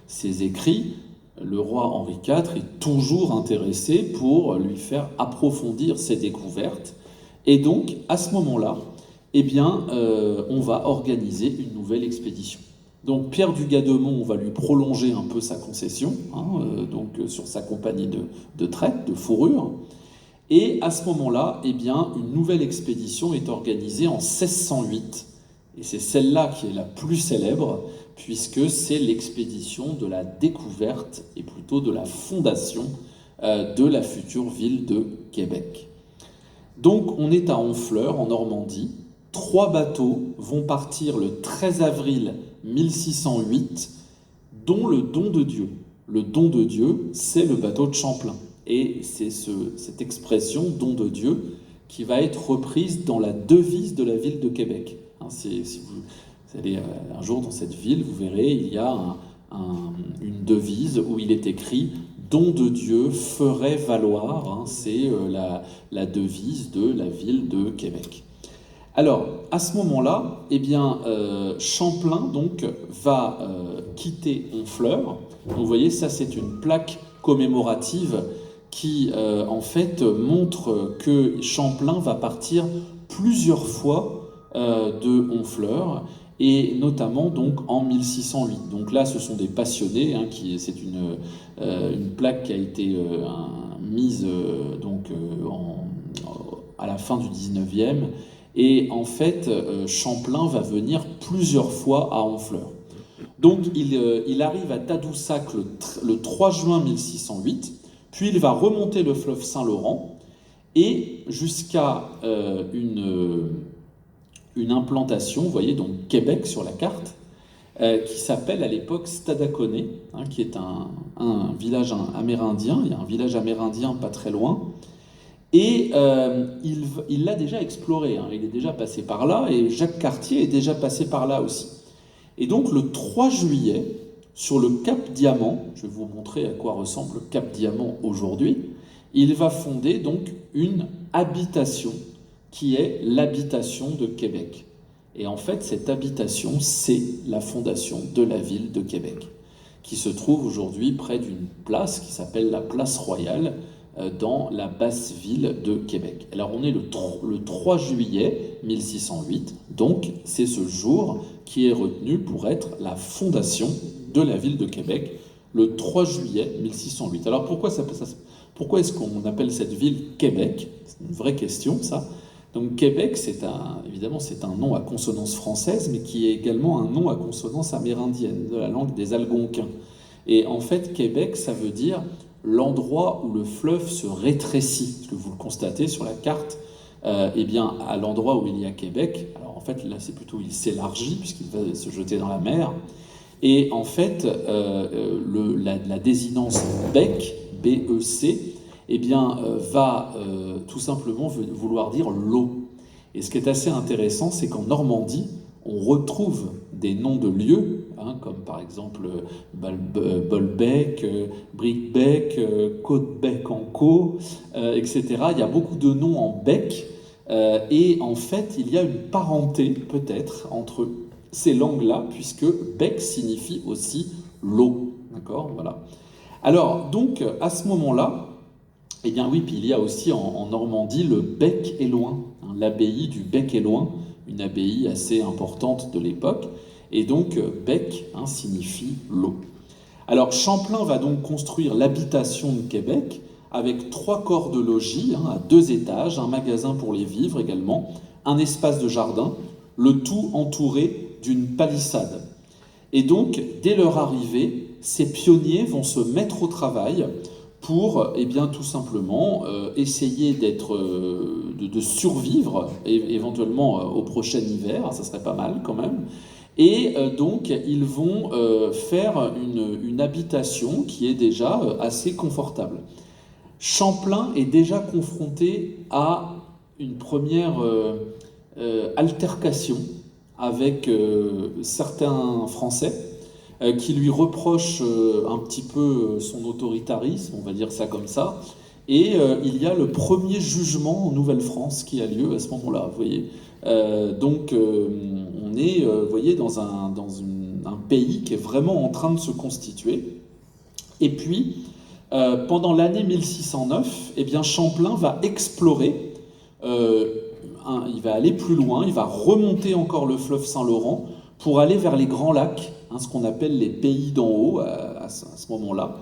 ses écrits, le roi Henri IV est toujours intéressé pour lui faire approfondir ses découvertes. Et donc, à ce moment-là, on va organiser une nouvelle expédition. Donc Pierre du Gademont, on va lui prolonger un peu sa concession, sur sa compagnie de traite, de fourrure. Et à ce moment-là, une nouvelle expédition est organisée en 1608. Et c'est celle-là qui est la plus célèbre, puisque c'est l'expédition de la découverte, et plutôt de la fondation de la future ville de Québec. Donc on est à Honfleur, en Normandie. 3 bateaux vont partir le 13 avril 1608, dont le Don de Dieu. Le Don de Dieu, c'est le bateau de Champlain. Et c'est cette expression « don de Dieu » qui va être reprise dans la devise de la ville de Québec. Si vous allez un jour dans cette ville, vous verrez, il y a une devise où il est écrit « don de Dieu ferait valoir ». C'est la devise de la ville de Québec. Alors, à ce moment-là, Champlain donc, va quitter Honfleur. Donc, vous voyez, ça c'est une plaque commémorative qui montre que Champlain va partir plusieurs fois de Honfleur, et notamment donc en 1608. Donc là, ce sont des passionnés, c'est une plaque qui a été mise à la fin du 19e, et en fait, Champlain va venir plusieurs fois à Honfleur. Donc il arrive à Tadoussac le 3 juin 1608, puis il va remonter le fleuve Saint-Laurent et jusqu'à une implantation, vous voyez, donc Québec sur la carte, qui s'appelle à l'époque Stadacone, qui est un village amérindien. Il y a un village amérindien pas très loin. Et il l'a déjà exploré, il est déjà passé par là, et Jacques Cartier est déjà passé par là aussi. Et donc le 3 juillet, sur le Cap Diamant, je vais vous montrer à quoi ressemble le Cap Diamant aujourd'hui, il va fonder donc une habitation qui est l'habitation de Québec. Et en fait, cette habitation, c'est la fondation de la ville de Québec, qui se trouve aujourd'hui près d'une place qui s'appelle la Place Royale, dans la basse ville de Québec. Alors on est le 3 juillet 1608, donc c'est ce jour qui est retenu pour être la fondation de la ville de Québec, le 3 juillet 1608. Alors pourquoi est-ce qu'on appelle cette ville Québec? C'est une vraie question, ça. Donc Québec, évidemment, c'est un nom à consonance française, mais qui est également un nom à consonance amérindienne, de la langue des Algonquins. Et en fait, Québec, ça veut dire l'endroit où le fleuve se rétrécit. Parce que vous le constatez sur la carte, à l'endroit où il y a Québec, alors en fait, là, c'est plutôt il s'élargit, puisqu'il va se jeter dans la mer. Et en fait, la désinence bec, B-E-C, va tout simplement vouloir dire l'eau. Et ce qui est assez intéressant, c'est qu'en Normandie, on retrouve des noms de lieux, comme par exemple Bolbec, Bricbec, Côte-Bec-en-Caux, etc. Il y a beaucoup de noms en bec, et en fait, il y a une parenté, peut-être, entre ces langues-là, puisque bec signifie aussi l'eau. D'accord, voilà. Alors, donc, à ce moment-là, eh bien oui, puis il y a aussi en Normandie le Bec-et-Loing, hein, l'abbaye du Bec-et-Loing, une abbaye assez importante de l'époque. Et donc, bec signifie l'eau. Alors, Champlain va donc construire l'habitation de Québec avec 3 corps de logis, à 2 étages, un magasin pour les vivres également, un espace de jardin, le tout entouré d'une palissade. Et donc, dès leur arrivée, ces pionniers vont se mettre au travail pour, tout simplement, essayer de survivre, éventuellement au prochain hiver, ça serait pas mal quand même. Et donc, ils vont faire une habitation qui est déjà assez confortable. Champlain est déjà confronté à une première altercation avec certains Français qui lui reprochent un petit peu son autoritarisme, on va dire ça comme ça. Et il y a le premier jugement en Nouvelle-France qui a lieu à ce moment-là, vous voyez. Donc on est, vous voyez, dans un pays qui est vraiment en train de se constituer. Et puis, pendant l'année 1609, eh bien, Champlain va explorer, il va aller plus loin, il va remonter encore le fleuve Saint-Laurent pour aller vers les Grands Lacs, ce qu'on appelle les pays d'en haut à ce moment-là.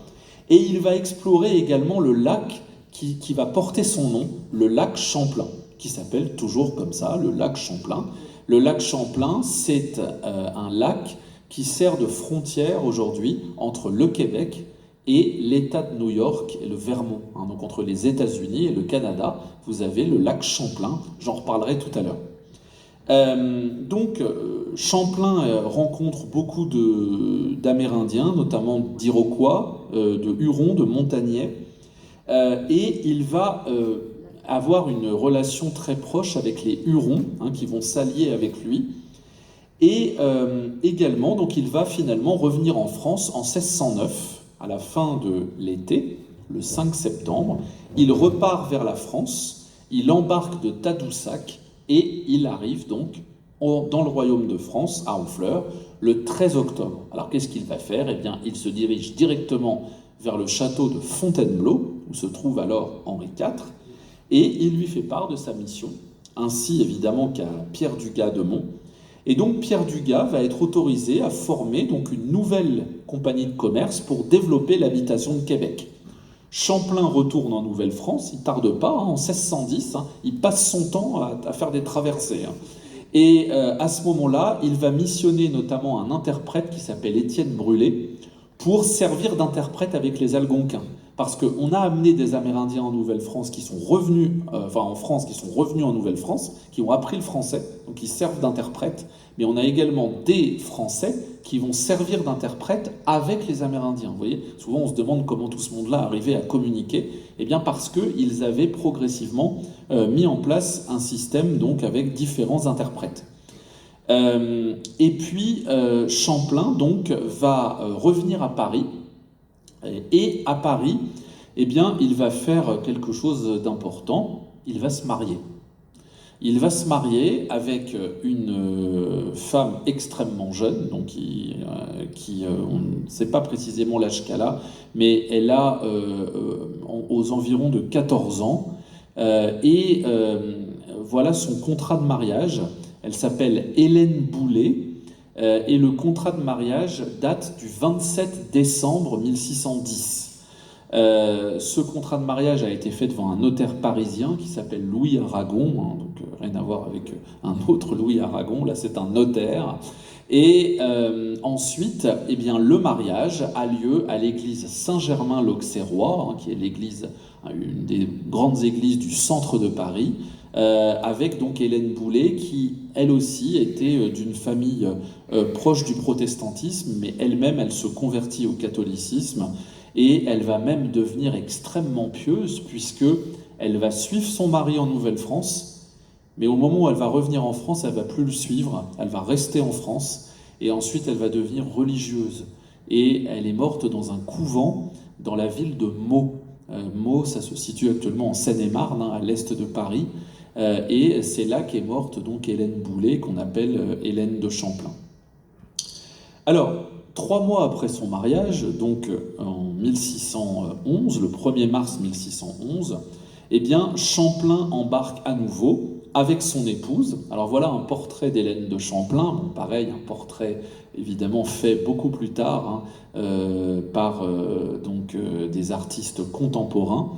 Et il va explorer également le lac qui va porter son nom, le lac Champlain, qui s'appelle toujours comme ça, le lac Champlain. Le lac Champlain, c'est un lac qui sert de frontière aujourd'hui entre le Québec et l'État de New York et le Vermont. Donc entre les États-Unis et le Canada, vous avez le lac Champlain, j'en reparlerai tout à l'heure. Champlain rencontre beaucoup d'Amérindiens, notamment d'Iroquois, de Hurons, de Montagnais, et il va avoir une relation très proche avec les Hurons, qui vont s'allier avec lui, et également, donc il va finalement revenir en France en 1609, à la fin de l'été, le 5 septembre, il repart vers la France, il embarque de Tadoussac, et il arrive donc dans le royaume de France, à Honfleur, le 13 octobre. Alors qu'est-ce qu'il va faire ? Eh bien, il se dirige directement vers le château de Fontainebleau, où se trouve alors Henri IV, et il lui fait part de sa mission, ainsi évidemment qu'à Pierre Dugas de Mont. Et donc Pierre Dugas va être autorisé à former donc une nouvelle compagnie de commerce pour développer l'habitation de Québec. Champlain retourne en Nouvelle-France, il ne tarde pas, en 1610, il passe son temps à faire des traversées. Et à ce moment-là, il va missionner notamment un interprète qui s'appelle Étienne Brûlé pour servir d'interprète avec les Algonquins. Parce qu'on a amené des Amérindiens en Nouvelle-France qui sont revenus, en France, qui sont revenus en Nouvelle-France, qui ont appris le français, donc ils servent d'interprète. Mais on a également des Français qui vont servir d'interprète avec les Amérindiens. Vous voyez, souvent on se demande comment tout ce monde-là arrivait à communiquer. Eh bien parce qu'ils avaient progressivement mis en place un système donc avec différents interprètes. Et puis Champlain donc va revenir à Paris. Et à Paris, eh bien, il va faire quelque chose d'important, il va se marier. Il va se marier avec une femme extrêmement jeune, donc on ne sait pas précisément l'âge qu'elle a, mais elle a aux environs de 14 ans. Voilà son contrat de mariage. Elle s'appelle Hélène Boulet. Et le contrat de mariage date du 27 décembre 1610. Ce contrat de mariage a été fait devant un notaire parisien qui s'appelle Louis Aragon, donc rien à voir avec un autre Louis Aragon, là c'est un notaire. Et ensuite, eh bien, le mariage a lieu à l'église Saint-Germain-l'Auxerrois, qui est l'église, une des grandes églises du centre de Paris, avec donc Hélène Boulet qui, elle aussi, était d'une famille proche du protestantisme, mais elle-même, elle se convertit au catholicisme et elle va même devenir extrêmement pieuse puisque elle va suivre son mari en Nouvelle-France, mais au moment où elle va revenir en France, elle ne va plus le suivre, elle va rester en France et ensuite elle va devenir religieuse. Et elle est morte dans un couvent dans la ville de Meaux. Meaux, ça se situe actuellement en Seine-et-Marne, à l'est de Paris. Et c'est là qu'est morte donc Hélène Boulet, qu'on appelle Hélène de Champlain. Alors, 3 mois après son mariage, donc en 1611, le 1er mars 1611, eh bien, Champlain embarque à nouveau avec son épouse. Alors voilà un portrait d'Hélène de Champlain, bon, pareil, un portrait évidemment fait beaucoup plus tard par des artistes contemporains.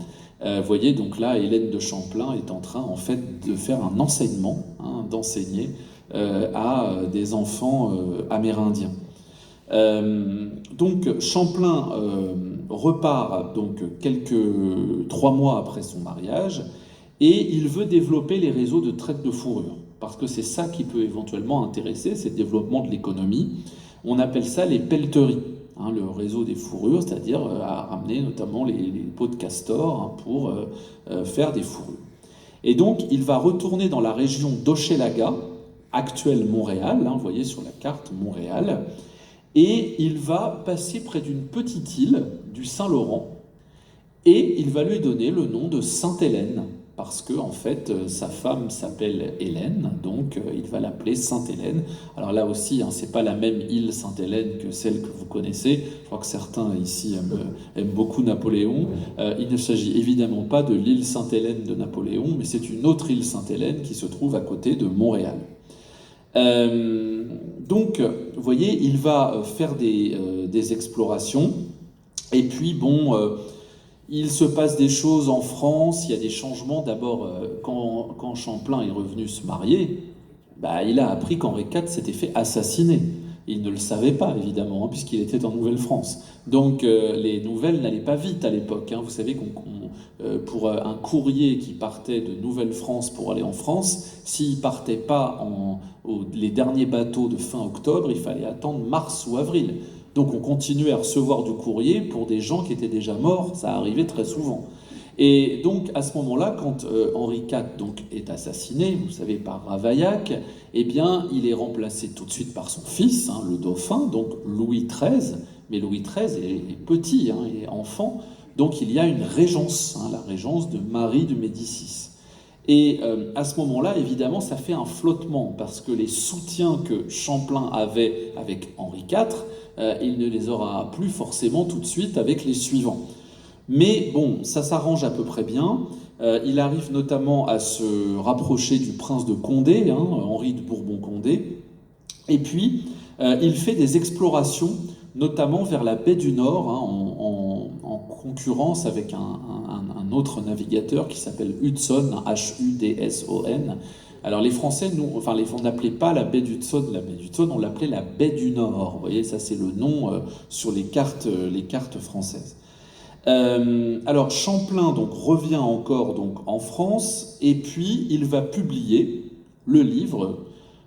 Vous voyez, donc là, Hélène de Champlain est en train en fait de faire un enseignement, d'enseigner à des enfants amérindiens. Donc Champlain repart donc 3 mois après son mariage et il veut développer les réseaux de traite de fourrure parce que c'est ça qui peut éventuellement intéresser, c'est le développement de l'économie. On appelle ça les pelleteries, le réseau des fourrures, c'est-à-dire à ramener notamment les peaux de castor pour faire des fourrures. Et donc il va retourner dans la région d'Hochelaga, actuelle Montréal, vous voyez sur la carte Montréal, et il va passer près d'une petite île du Saint-Laurent et il va lui donner le nom de Sainte-Hélène parce que en fait sa femme s'appelle Hélène, donc il va l'appeler Sainte-Hélène. Alors là aussi, c'est pas la même île Sainte-Hélène que celle que vous connaissez. Je crois que certains ici aiment beaucoup Napoléon. Il ne s'agit évidemment pas de l'île Sainte-Hélène de Napoléon, mais c'est une autre île Sainte-Hélène qui se trouve à côté de Montréal. Donc, vous voyez, il va faire des explorations, et puis il se passe des choses en France, il y a des changements. D'abord, quand Champlain est revenu se marier, il a appris qu'Henri IV s'était fait assassiner. Il ne le savait pas, évidemment, puisqu'il était en Nouvelle-France. Donc, les nouvelles n'allaient pas vite à l'époque. Vous savez pour un courrier qui partait de Nouvelle-France pour aller en France, s'il ne partait pas les derniers bateaux de fin octobre, il fallait attendre mars ou avril. Donc on continuait à recevoir du courrier pour des gens qui étaient déjà morts, ça arrivait très souvent. Et donc à ce moment-là, quand Henri IV est assassiné, vous savez, par Ravaillac, eh bien il est remplacé tout de suite par son fils, le dauphin, donc Louis XIII, mais Louis XIII est petit, est enfant, donc il y a une régence, la régence de Marie de Médicis. Et à ce moment-là, évidemment, ça fait un flottement, parce que les soutiens que Champlain avait avec Henri IV, il ne les aura plus forcément tout de suite avec les suivants. Mais bon, ça s'arrange à peu près bien. Il arrive notamment à se rapprocher du prince de Condé, Henri de Bourbon-Condé. Et puis, il fait des explorations, notamment vers la baie du Nord, en concurrence avec un autre navigateur qui s'appelle Hudson, Hudson. Alors les Français, on n'appelait pas la baie d'Hudson, on l'appelait la baie du Nord. Vous voyez, ça c'est le nom sur les cartes françaises. Alors Champlain revient encore en France et puis il va publier le livre,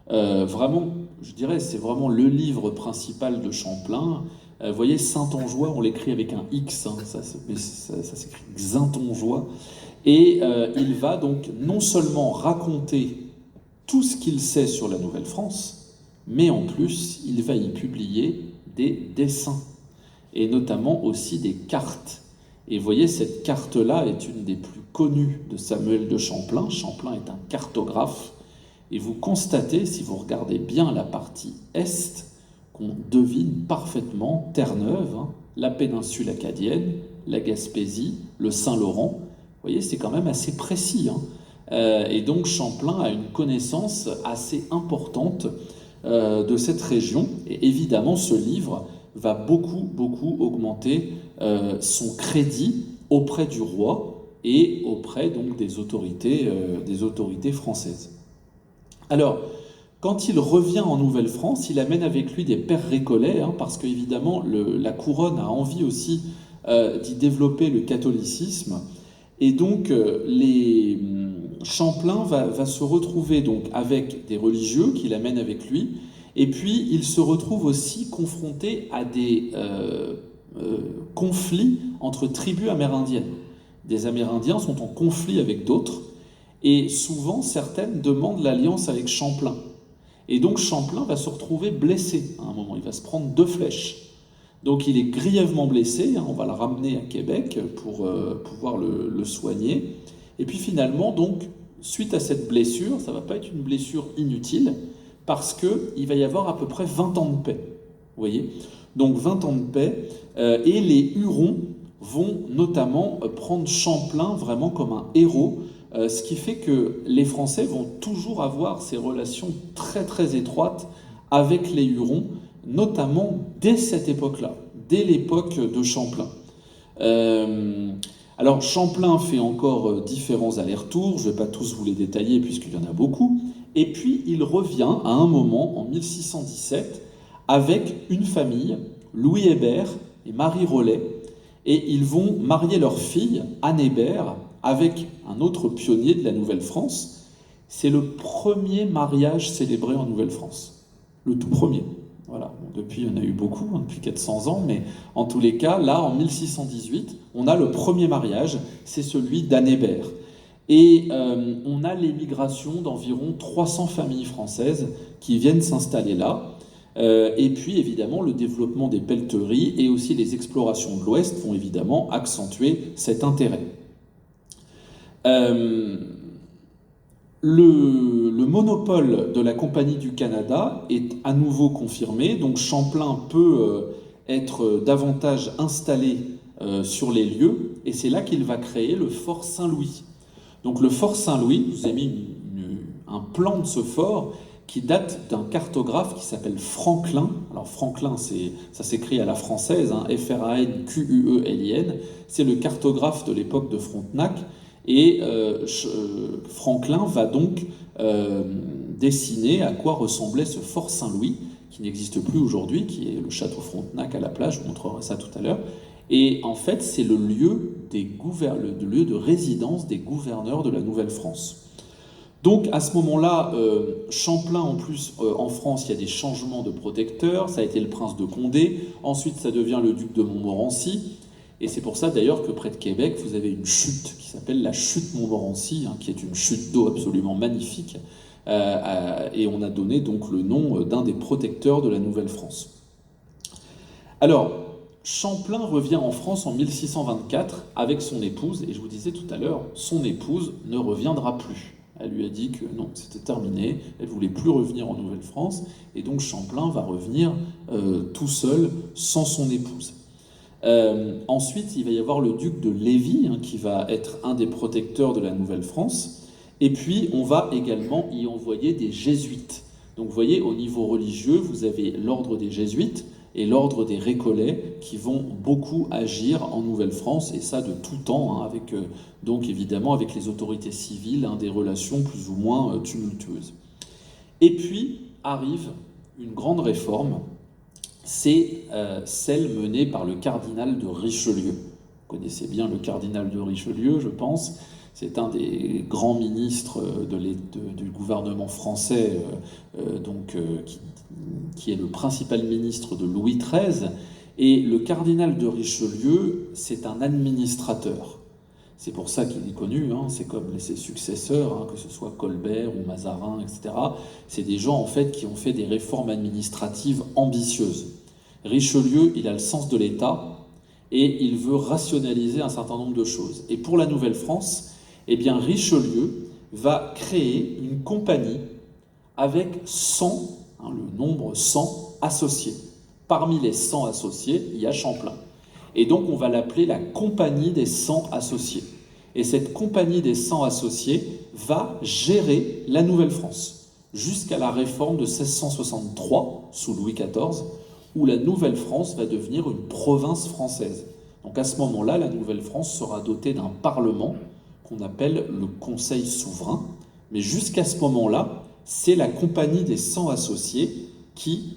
vraiment, je dirais, c'est vraiment le livre principal de Champlain. Vous voyez, Saintongeois, on l'écrit avec un X, ça s'écrit Xintongeois. Et il va donc non seulement raconter tout ce qu'il sait sur la Nouvelle-France, mais en plus, il va y publier des dessins, et notamment aussi des cartes. Et vous voyez, cette carte-là est une des plus connues de Samuel de Champlain. Champlain est un cartographe. Et vous constatez, si vous regardez bien la partie est, qu'on devine parfaitement Terre-Neuve, la péninsule acadienne, la Gaspésie, le Saint-Laurent. Vous voyez, c'est quand même assez précis. Et donc Champlain a une connaissance assez importante de cette région. Et évidemment, ce livre va beaucoup augmenter son crédit auprès du roi et auprès donc des autorités françaises. Alors, quand il revient en Nouvelle-France, il amène avec lui des pères récollets, parce qu'évidemment, la couronne a envie aussi d'y développer le catholicisme. Et donc, Champlain va se retrouver donc avec des religieux qu'il amène avec lui. Et puis, il se retrouve aussi confronté à des conflits entre tribus amérindiennes. Des Amérindiens sont en conflit avec d'autres. Et souvent, certaines demandent l'alliance avec Champlain. Et donc Champlain va se retrouver blessé à un moment. Il va se prendre 2 flèches. Donc il est grièvement blessé. On va le ramener à Québec pour pouvoir le soigner. Et puis finalement, donc, suite à cette blessure, ça ne va pas être une blessure inutile, parce qu'il va y avoir à peu près 20 ans de paix. voyez. Donc 20 ans de paix, et les Hurons vont notamment prendre Champlain vraiment comme un héros, ce qui fait que les Français vont toujours avoir ces relations très très étroites avec les Hurons, notamment dès cette époque-là, dès l'époque de Champlain. Alors Champlain fait encore différents allers-retours, je ne vais pas tous vous les détailler puisqu'il y en a beaucoup, et puis il revient à un moment, en 1617, avec une famille, Louis Hébert et Marie Rollet, et ils vont marier leur fille, Anne Hébert, avec un autre pionnier de la Nouvelle-France. C'est le premier mariage célébré en Nouvelle-France, le tout premier. Voilà. Bon, depuis, il y en a eu beaucoup, depuis 400 ans, mais en tous les cas, là, en 1618, on a le premier mariage, c'est celui d'Anne Hébert. Et on a l'émigration d'environ 300 familles françaises qui viennent s'installer là. Et puis, évidemment, le développement des pelleteries et aussi les explorations de l'Ouest vont évidemment accentuer cet intérêt. Le monopole de la Compagnie du Canada est à nouveau confirmé, donc Champlain peut être davantage installé sur les lieux, et c'est là qu'il va créer le fort Saint-Louis. Donc le fort Saint-Louis, je vous ai mis un plan de ce fort qui date d'un cartographe qui s'appelle Franklin. Alors Franklin, ça s'écrit à la française, hein, F-R-A-N-Q-U-E-L-I-N, c'est le cartographe de l'époque de Frontenac. Et Franklin va donc dessiner à quoi ressemblait ce fort Saint-Louis, qui n'existe plus aujourd'hui, qui est le château Frontenac à la plage, je vous montrerai ça tout à l'heure. Et en fait, c'est le lieu de résidence des gouverneurs de la Nouvelle-France. Donc à ce moment-là, Champlain, en plus, en France, il y a des changements de protecteurs, ça a été le prince de Condé, ensuite ça devient le duc de Montmorency. Et c'est pour ça d'ailleurs que près de Québec, vous avez une chute qui s'appelle la chute Montmorency, hein, qui est une chute d'eau absolument magnifique. Et on a donné donc le nom d'un des protecteurs de la Nouvelle-France. Alors, Champlain revient en France en 1624 avec son épouse, et je vous disais tout à l'heure, son épouse ne reviendra plus. Elle lui a dit que non, c'était terminé, elle ne voulait plus revenir en Nouvelle-France, et donc Champlain va revenir tout seul, sans son épouse. Ensuite, il va y avoir le duc de Lévis, hein, qui va être un des protecteurs de la Nouvelle-France. Et puis, on va également y envoyer des jésuites. Donc, vous voyez, au niveau religieux, vous avez l'ordre des jésuites et l'ordre des récollets qui vont beaucoup agir en Nouvelle-France, et ça de tout temps, hein, avec, donc évidemment avec les autorités civiles, hein, des relations plus ou moins tumultueuses. Et puis, arrive une grande réforme, c'est celle menée par le cardinal de Richelieu. Vous connaissez bien le cardinal de Richelieu, je pense. C'est un des grands ministres du gouvernement français, qui est le principal ministre de Louis XIII. Et le cardinal de Richelieu, c'est un administrateur. C'est pour ça qu'il est connu, hein, c'est comme ses successeurs, hein, que ce soit Colbert ou Mazarin, etc. C'est des gens en fait qui ont fait des réformes administratives ambitieuses. Richelieu, il a le sens de l'État et il veut rationaliser un certain nombre de choses. Et pour la Nouvelle-France, eh bien Richelieu va créer une compagnie avec 100, hein, le nombre 100 associés. Parmi les 100 associés, il y a Champlain. Et donc on va l'appeler la Compagnie des 100 associés. Et cette Compagnie des 100 associés va gérer la Nouvelle-France jusqu'à la réforme de 1663 sous Louis XIV, où la Nouvelle-France va devenir une province française. Donc à ce moment-là, la Nouvelle-France sera dotée d'un parlement qu'on appelle le Conseil souverain. Mais jusqu'à ce moment-là, c'est la Compagnie des 100 associés qui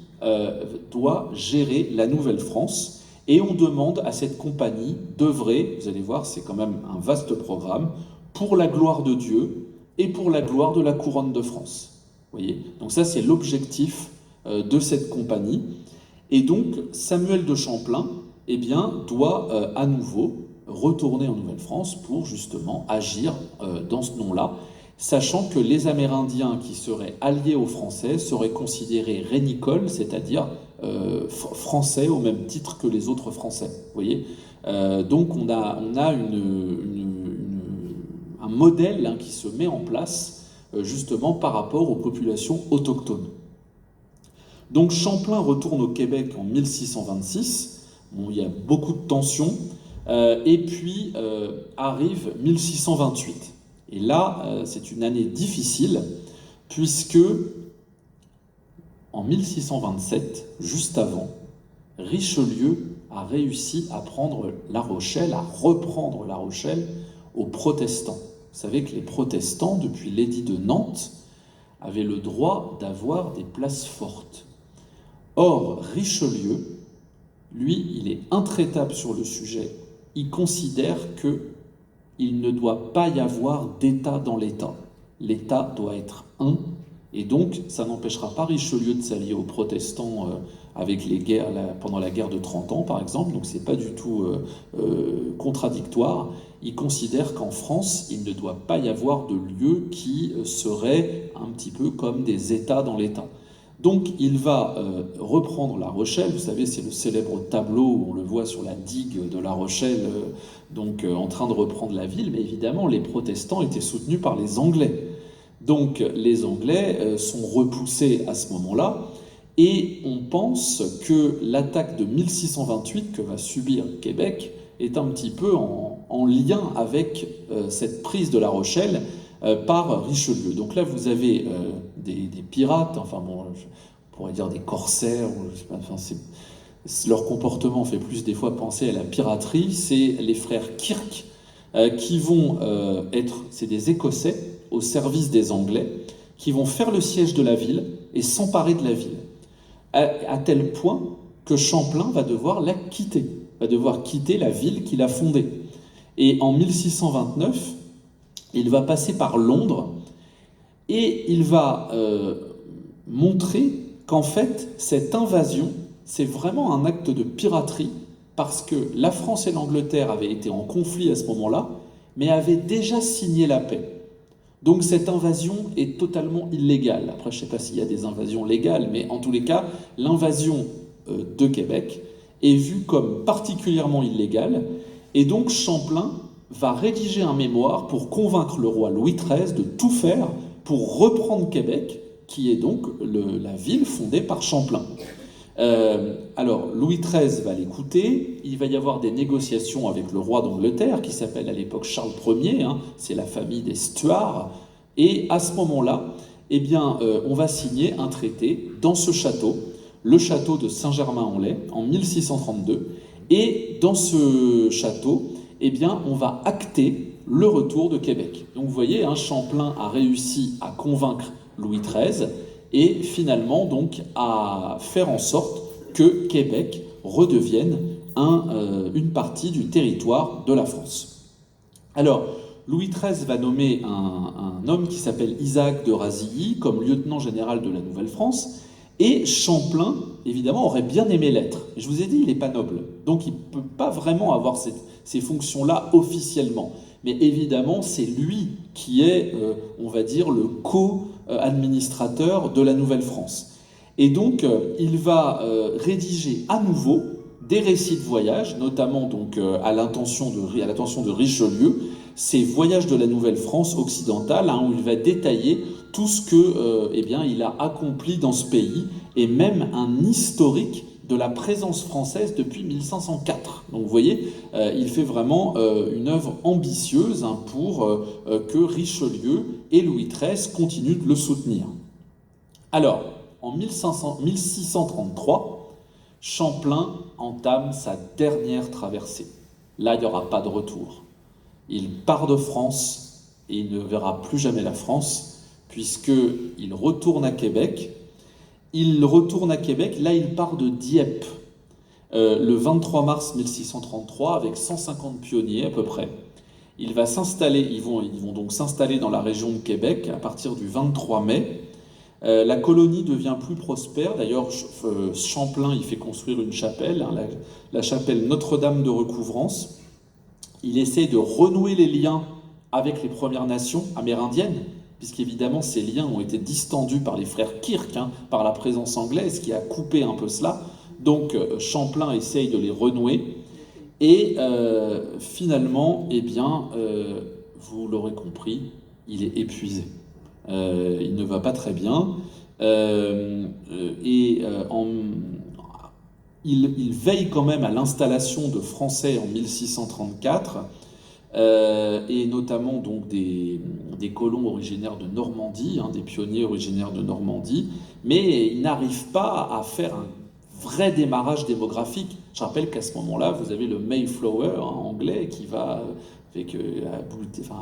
doit gérer la Nouvelle-France. Et on demande à cette compagnie d'œuvrer, vous allez voir, c'est quand même un vaste programme, pour la gloire de Dieu et pour la gloire de la couronne de France. Vous voyez ? Donc ça, c'est l'objectif de cette compagnie. Et donc, Samuel de Champlain, eh bien, doit à nouveau retourner en Nouvelle-France pour justement agir dans ce nom-là, sachant que les Amérindiens qui seraient alliés aux Français seraient considérés rénicoles, c'est-à-dire français au même titre que les autres Français. Vous voyez, donc on a un modèle, hein, qui se met en place justement par rapport aux populations autochtones. Donc Champlain retourne au Québec en 1626, bon, il y a beaucoup de tensions, et puis arrive 1628. Et là, c'est une année difficile, puisque en 1627, juste avant, Richelieu a réussi à prendre La Rochelle, à reprendre La Rochelle aux protestants. Vous savez que les protestants, depuis l'édit de Nantes, avaient le droit d'avoir des places fortes. Or, Richelieu, lui, il est intraitable sur le sujet. Il considère qu'il ne doit pas y avoir d'État dans l'État. L'État doit être un, et donc ça n'empêchera pas Richelieu de s'allier aux protestants avec les guerres, pendant la guerre de 30 ans, par exemple, donc c'est pas du tout contradictoire. Il considère qu'en France, il ne doit pas y avoir de lieux qui seraient un petit peu comme des États dans l'État. Donc il va reprendre La Rochelle, vous savez, c'est le célèbre tableau où on le voit sur la digue de La Rochelle, en train de reprendre la ville, mais évidemment les protestants étaient soutenus par les Anglais. Donc les Anglais sont repoussés à ce moment-là, et on pense que l'attaque de 1628 que va subir Québec est un petit peu en lien avec cette prise de La Rochelle par Richelieu. Donc là, vous avez des pirates, enfin bon, on pourrait dire des corsaires, ou, je sais pas, enfin, leur comportement fait plus des fois penser à la piraterie. C'est les frères Kirk qui vont c'est des Écossais au service des Anglais, qui vont faire le siège de la ville et s'emparer de la ville, à tel point que Champlain va devoir la quitter, va devoir quitter la ville qu'il a fondée. Et en 1629, il va passer par Londres et il va montrer qu'en fait, cette invasion, c'est vraiment un acte de piraterie, parce que la France et l'Angleterre avaient été en conflit à ce moment-là, mais avaient déjà signé la paix. Donc cette invasion est totalement illégale. Après, je ne sais pas s'il y a des invasions légales, mais en tous les cas, l'invasion de Québec est vue comme particulièrement illégale. Et donc Champlain va rédiger un mémoire pour convaincre le roi Louis XIII de tout faire pour reprendre Québec, qui est donc la ville fondée par Champlain. Alors, Louis XIII va l'écouter, il va y avoir des négociations avec le roi d'Angleterre, qui s'appelle à l'époque Charles Ier, c'est la famille des Stuarts, et à ce moment-là, on va signer un traité dans ce château, le château de Saint-Germain-en-Laye, en 1632, et dans ce château, on va acter le retour de Québec. Donc vous voyez, Champlain a réussi à convaincre Louis XIII, et finalement donc à faire en sorte que Québec redevienne une partie du territoire de la France. Alors, Louis XIII va nommer un homme qui s'appelle Isaac de Razilly comme lieutenant général de la Nouvelle-France, et Champlain, évidemment, aurait bien aimé l'être. Je vous ai dit, il n'est pas noble, donc il ne peut pas vraiment avoir ces fonctions-là officiellement. Mais évidemment, c'est lui qui est, on va dire, le co-administrateur de la Nouvelle-France. Et donc, il va rédiger à nouveau des récits de voyage, notamment donc, à l'attention de Richelieu, ces voyages de la Nouvelle-France occidentale, où il va détailler tout ce que, il a accompli dans ce pays, et même un historique de la présence française depuis 1504. Donc vous voyez, il fait vraiment une œuvre ambitieuse pour que Richelieu et Louis XIII continuent de le soutenir. Alors, en 1633, Champlain entame sa dernière traversée. Là, il n'y aura pas de retour. Il part de France et il ne verra plus jamais la France, puisqu'il retourne à Québec. Là il part de Dieppe, le 23 mars 1633, avec 150 pionniers à peu près. Ils vont donc s'installer dans la région de Québec à partir du 23 mai. La colonie devient plus prospère. D'ailleurs, Champlain il fait construire une chapelle, la chapelle Notre-Dame de Recouvrance. Il essaie de renouer les liens avec les Premières Nations amérindiennes, puisqu'évidemment ces liens ont été distendus par les frères Kirk, par la présence anglaise qui a coupé un peu cela. Donc Champlain essaye de les renouer, et finalement, vous l'aurez compris, il est épuisé. Il ne va pas très bien. Il veille quand même à l'installation de Français en 1634, et notamment donc des colons originaires de Normandie, hein, des pionniers originaires de Normandie, mais il n'arrive pas à faire un vrai démarrage démographique. Je rappelle qu'à ce moment-là, vous avez le Mayflower, hein, anglais qui va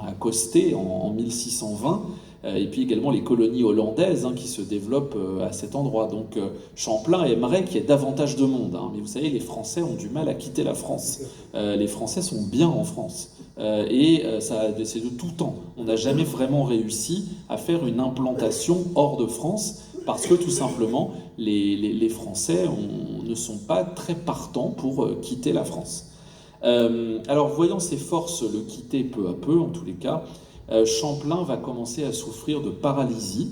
accoster en 1620, et puis également les colonies hollandaises, hein, qui se développent à cet endroit. Donc Champlain aimerait qu'il y ait davantage de monde, hein, mais vous savez, les Français ont du mal à quitter la France. Les Français sont bien en France. C'est de tout temps. On n'a jamais vraiment réussi à faire une implantation hors de France parce que tout simplement, les Français ne sont pas très partants pour quitter la France. Alors, voyant ses forces le quitter peu à peu, en tous les cas, Champlain va commencer à souffrir de paralysie,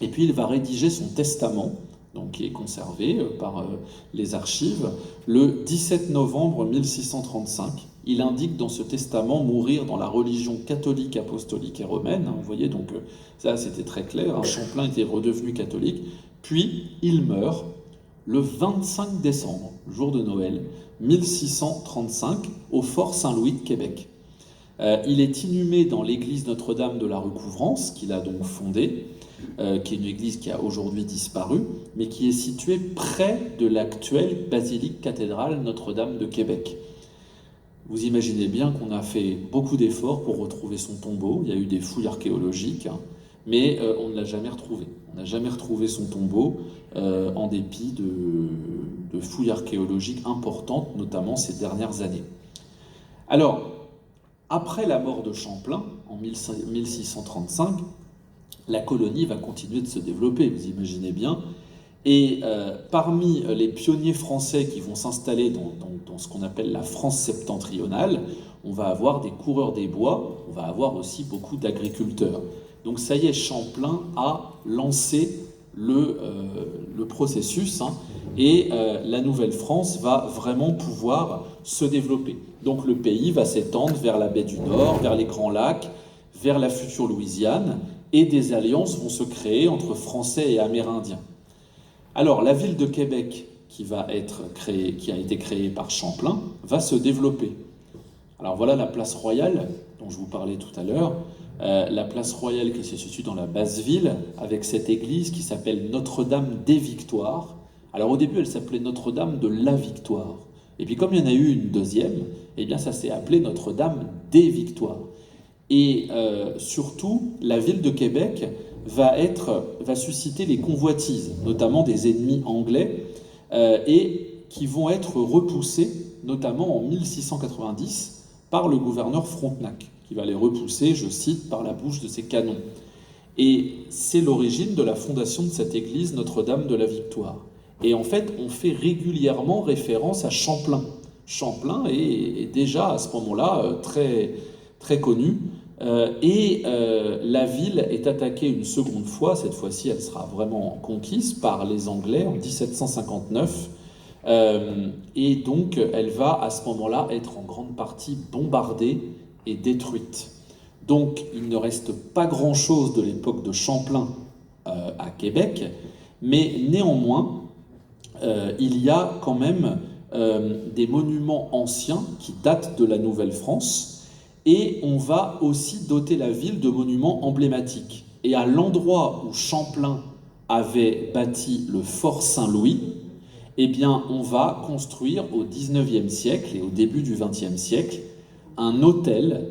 et puis il va rédiger son testament, donc qui est conservé par les archives, le 17 novembre 1635. Il indique dans ce testament mourir dans la religion catholique, apostolique et romaine. Hein, vous voyez, donc ça c'était très clair, hein, Champlain était redevenu catholique. Puis il meurt le 25 décembre, jour de Noël, 1635, au Fort Saint-Louis de Québec. Il est inhumé dans l'église Notre-Dame de la Recouvrance, qu'il a donc fondée, qui est une église qui a aujourd'hui disparu, mais qui est située près de l'actuelle basilique cathédrale Notre-Dame de Québec. Vous imaginez bien qu'on a fait beaucoup d'efforts pour retrouver son tombeau. Il y a eu des fouilles archéologiques, hein, mais on ne l'a jamais retrouvé. On n'a jamais retrouvé son tombeau, en dépit de fouilles archéologiques importantes, notamment ces dernières années. Alors, après la mort de Champlain, en 1635, la colonie va continuer de se développer, vous imaginez bien. Et parmi les pionniers français qui vont s'installer dans ce qu'on appelle la France septentrionale, on va avoir des coureurs des bois, on va avoir aussi beaucoup d'agriculteurs. Donc ça y est, Champlain a lancé le processus, hein, et la Nouvelle-France va vraiment pouvoir se développer. Donc le pays va s'étendre vers la baie du Nord, vers les Grands Lacs, vers la future Louisiane, et des alliances vont se créer entre Français et Amérindiens. Alors la ville de Québec, qui a été créée par Champlain, va se développer. Alors voilà la place Royale, dont je vous parlais tout à l'heure. La place Royale qui se situe dans la basse ville, avec cette église qui s'appelle Notre-Dame des Victoires. Alors au début, elle s'appelait Notre-Dame de la Victoire. Et puis comme il y en a eu une deuxième, eh bien ça s'est appelé Notre-Dame des Victoires. Et surtout, la ville de Québec va susciter les convoitises, notamment des ennemis anglais, et qui vont être repoussés, notamment en 1690, par le gouverneur Frontenac, qui va les repousser, je cite, par la bouche de ses canons. Et c'est l'origine de la fondation de cette église Notre-Dame de la Victoire. Et en fait, on fait régulièrement référence à Champlain. Champlain est déjà à ce moment-là très, très connu. La ville est attaquée une seconde fois, cette fois-ci elle sera vraiment conquise par les Anglais en 1759, et donc elle va à ce moment-là être en grande partie bombardée et détruite. Donc il ne reste pas grand-chose de l'époque de Champlain à Québec, mais néanmoins il y a quand même des monuments anciens qui datent de la Nouvelle-France. Et on va aussi doter la ville de monuments emblématiques. Et à l'endroit où Champlain avait bâti le Fort Saint-Louis, eh bien, on va construire au XIXe siècle et au début du XXe siècle un hôtel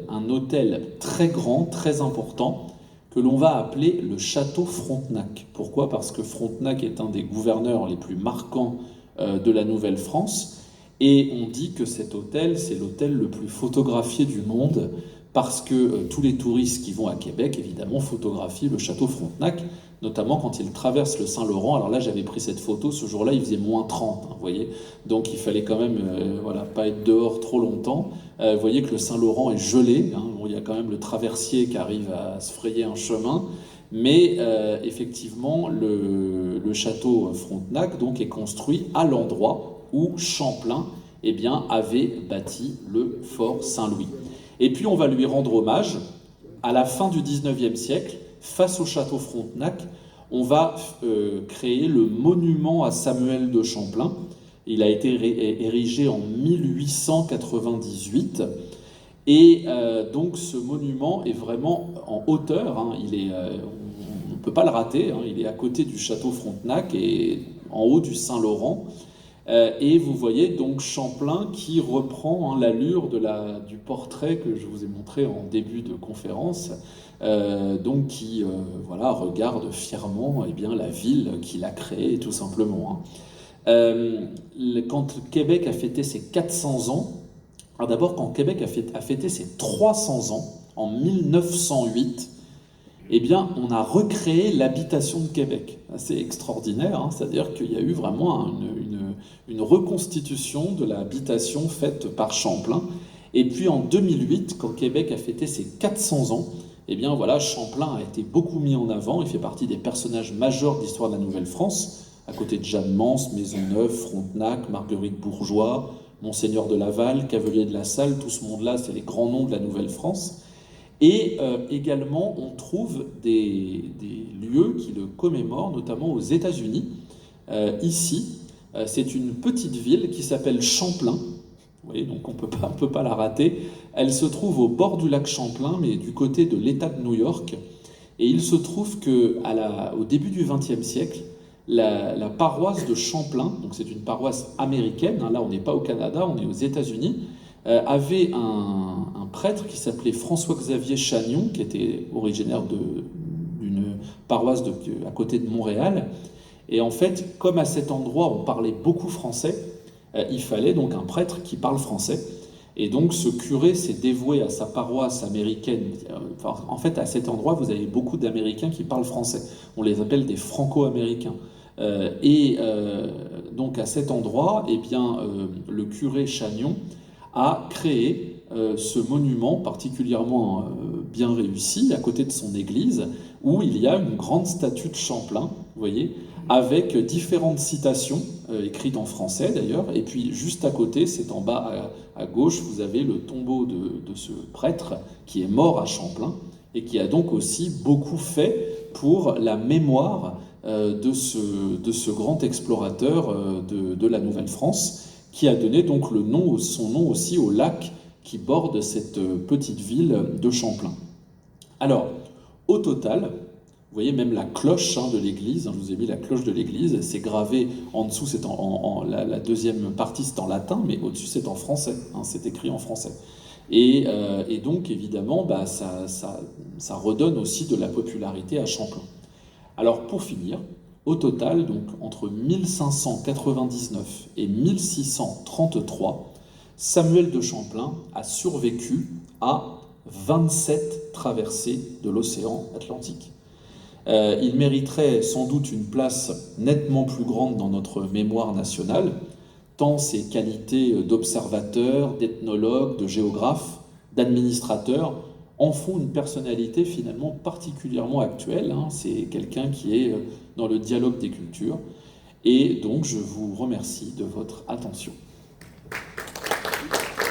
très grand, très important, que l'on va appeler le Château Frontenac. Pourquoi ? Parce que Frontenac est un des gouverneurs les plus marquants de la Nouvelle-France. Et on dit que cet hôtel, c'est l'hôtel le plus photographié du monde, parce que tous les touristes qui vont à Québec, évidemment, photographient le château Frontenac, notamment quand ils traversent le Saint-Laurent. Alors là, j'avais pris cette photo, ce jour-là, il faisait -30, hein, vous voyez. Donc il fallait quand même pas être dehors trop longtemps. Vous voyez que le Saint-Laurent est gelé, hein. Bon, il y a quand même le traversier qui arrive à se frayer un chemin. Mais effectivement, le château Frontenac donc, est construit à l'endroit où Champlain avait bâti le Fort Saint-Louis. Et puis on va lui rendre hommage à la fin du XIXe siècle, face au château Frontenac. on va créer le monument à Samuel de Champlain. Il a été érigé en 1898. Et donc ce monument est vraiment en hauteur, hein, on ne peut pas le rater, hein, il est à côté du château Frontenac et en haut du Saint-Laurent. Et vous voyez donc Champlain qui reprend, hein, l'allure du portrait que je vous ai montré en début de conférence, donc qui voilà, regarde fièrement bien, la ville qu'il a créée tout simplement. Hein. Quand Québec a fêté ses 400 ans, alors d'abord quand Québec a fêté ses 300 ans, en 1908, eh bien, on a recréé l'habitation de Québec. C'est extraordinaire, hein, c'est-à-dire qu'il y a eu vraiment une reconstitution de l'habitation faite par Champlain. Et puis en 2008, quand Québec a fêté ses 400 ans, eh bien voilà, Champlain a été beaucoup mis en avant, il fait partie des personnages majeurs de l'histoire de la Nouvelle-France, à côté de Jeanne Mance, Maisonneuve, Frontenac, Marguerite Bourgeois, Monseigneur de Laval, Cavelier de la Salle, tout ce monde-là, c'est les grands noms de la Nouvelle-France. Et également, on trouve des lieux qui le commémorent, notamment aux États-Unis. Ici, c'est une petite ville qui s'appelle Champlain. Vous voyez, donc on peut pas la rater. Elle se trouve au bord du lac Champlain, mais du côté de l'État de New York. Et il se trouve qu'au début du XXe siècle, la paroisse de Champlain, donc c'est une paroisse américaine, hein, là on n'est pas au Canada, on est aux États-Unis, avait un prêtre qui s'appelait François-Xavier Chagnon, qui était originaire d'une paroisse à côté de Montréal. Et en fait, comme à cet endroit on parlait beaucoup français, il fallait donc un prêtre qui parle français. Et donc ce curé s'est dévoué à sa paroisse américaine. Enfin, en fait, à cet endroit, vous avez beaucoup d'Américains qui parlent français. On les appelle des Franco-Américains. Donc à cet endroit, eh bien, le curé Chagnon a créé ce monument particulièrement bien réussi à côté de son église, où il y a une grande statue de Champlain, vous voyez, avec différentes citations écrites en français d'ailleurs, et puis juste à côté, c'est en bas à gauche, vous avez le tombeau de ce prêtre qui est mort à Champlain et qui a donc aussi beaucoup fait pour la mémoire de ce grand explorateur de la Nouvelle-France, qui a donné donc son nom aussi au lac qui borde cette petite ville de Champlain. Alors, au total, vous voyez même la cloche, hein, de l'église, hein, je vous ai mis la cloche de l'église, c'est gravé en dessous, c'est la deuxième partie c'est en latin, mais au-dessus c'est en français, hein, c'est écrit en français. Et donc évidemment, ça redonne aussi de la popularité à Champlain. Alors pour finir, au total, donc entre 1599 et 1633, Samuel de Champlain a survécu à 27 traversées de l'océan Atlantique. Il mériterait sans doute une place nettement plus grande dans notre mémoire nationale, tant ses qualités d'observateur, d'ethnologue, de géographe, d'administrateur en font une personnalité finalement particulièrement actuelle. Hein. C'est quelqu'un qui est dans le dialogue des cultures. Et donc je vous remercie de votre attention.